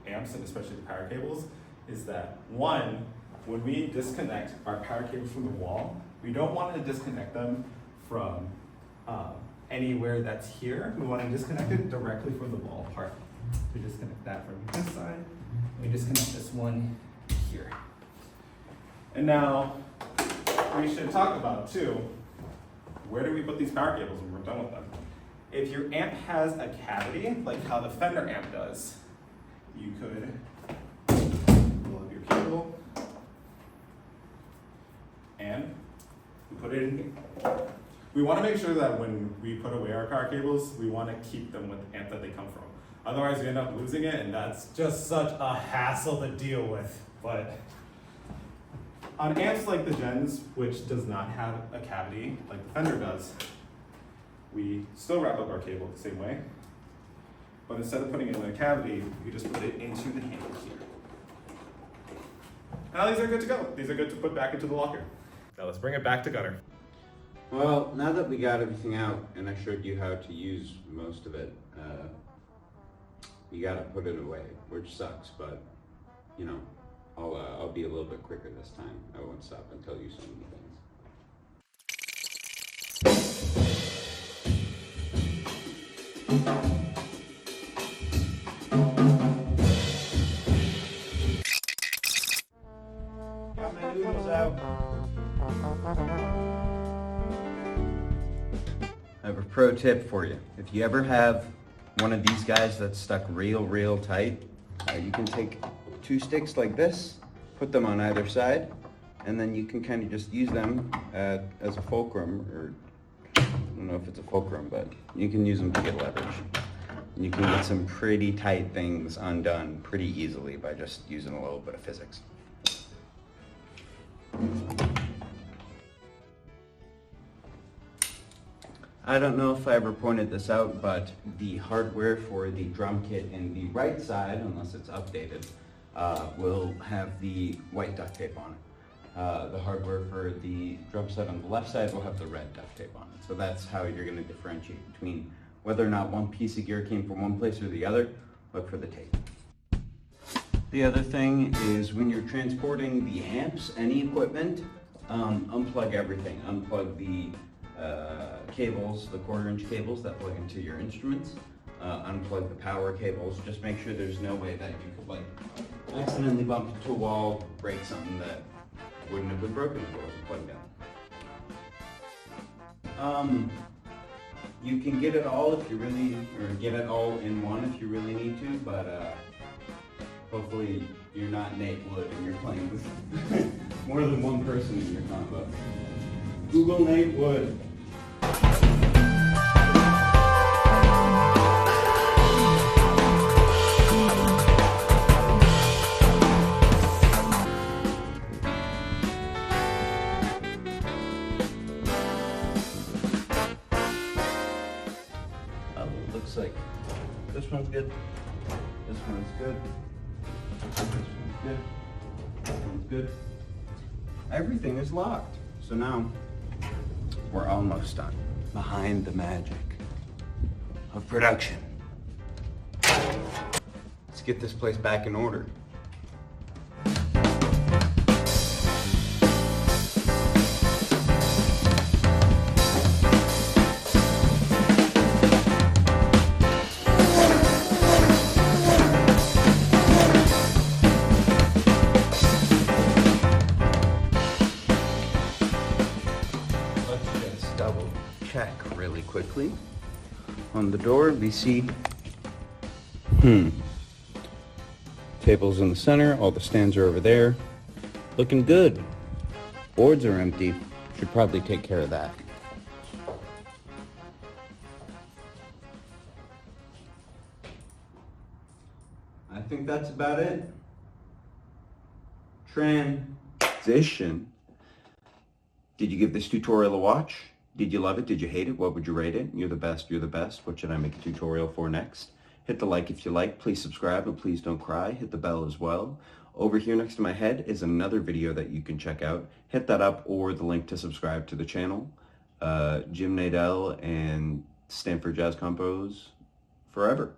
amps, and especially the power cables, is that one, when we disconnect our power cables from the wall, we don't want to disconnect them from anywhere that's here. We want to disconnect it directly from the wall part. We disconnect that from this side, and we disconnect this one here. And now, we should talk about too, where do we put these power cables when we're done with them? If your amp has a cavity, like how the Fender amp does, you could pull up your cable and we put it in here. We want to make sure that when we put away our power cables, we want to keep them with the amp that they come from. Otherwise, we end up losing it, and that's just such a hassle to deal with. But on amps like the Gens, which does not have a cavity like the Fender does, we still wrap up our cable the same way. But instead of putting it in a cavity, we just put it into the handle here. Now these are good to go. These are good to put back into the locker. Now let's bring it back to Gunnar. Well, now that we got everything out and I showed you how to use most of it, you gotta put it away, which sucks, but you know, I'll be a little bit quicker this time. I won't stop and tell you so many things. Got my noodles out. I have a pro tip for you. If you ever have one of these guys that's stuck real tight, you can take 2 sticks like this, put them on either side, and then you can kind of just use them as a fulcrum, or I don't know if it's a fulcrum, but you can use them to get leverage. And you can get some pretty tight things undone pretty easily by just using a little bit of physics. I don't know if I ever pointed this out, but the hardware for the drum kit in the right side, unless it's updated, will have the white duct tape on it. The hardware for the drum set on the left side will have the red duct tape on it. So that's how you're going to differentiate between whether or not one piece of gear came from one place or the other. Look for the tape. The other thing is when you're transporting the amps, any equipment, unplug everything. Unplug the cables, the 1/4-inch cables that plug into your instruments. Unplug the power cables. Just make sure there's no way that you could accidentally bump into a wall, break something that wouldn't have been broken if it wasn't plugged in. You can get it all if you really, or get it all in one if you really need to, but hopefully you're not Nate Wood and you're playing with more than one person in your combo. Google Nate Wood. Looks like this one's good, this one's good, this one's good, this one's good. Everything is locked. So now we're almost done. Behind the magic of production. Let's get this place back in order. Double check really quickly on the door. We see tables in the center, all the stands are over there, looking good. Boards are empty, should probably take care of that. I think that's about it. Transition. Did you give this tutorial a watch? Did you love it? Did you hate it? What would you rate it? You're the best. You're the best. What should I make a tutorial for next? Hit the like if you like. Please subscribe and please don't cry. Hit the bell as well. Over here next to my head is another video that you can check out. Hit that up or the link to subscribe to the channel. Jim Nadell and Stanford Jazz Combos forever.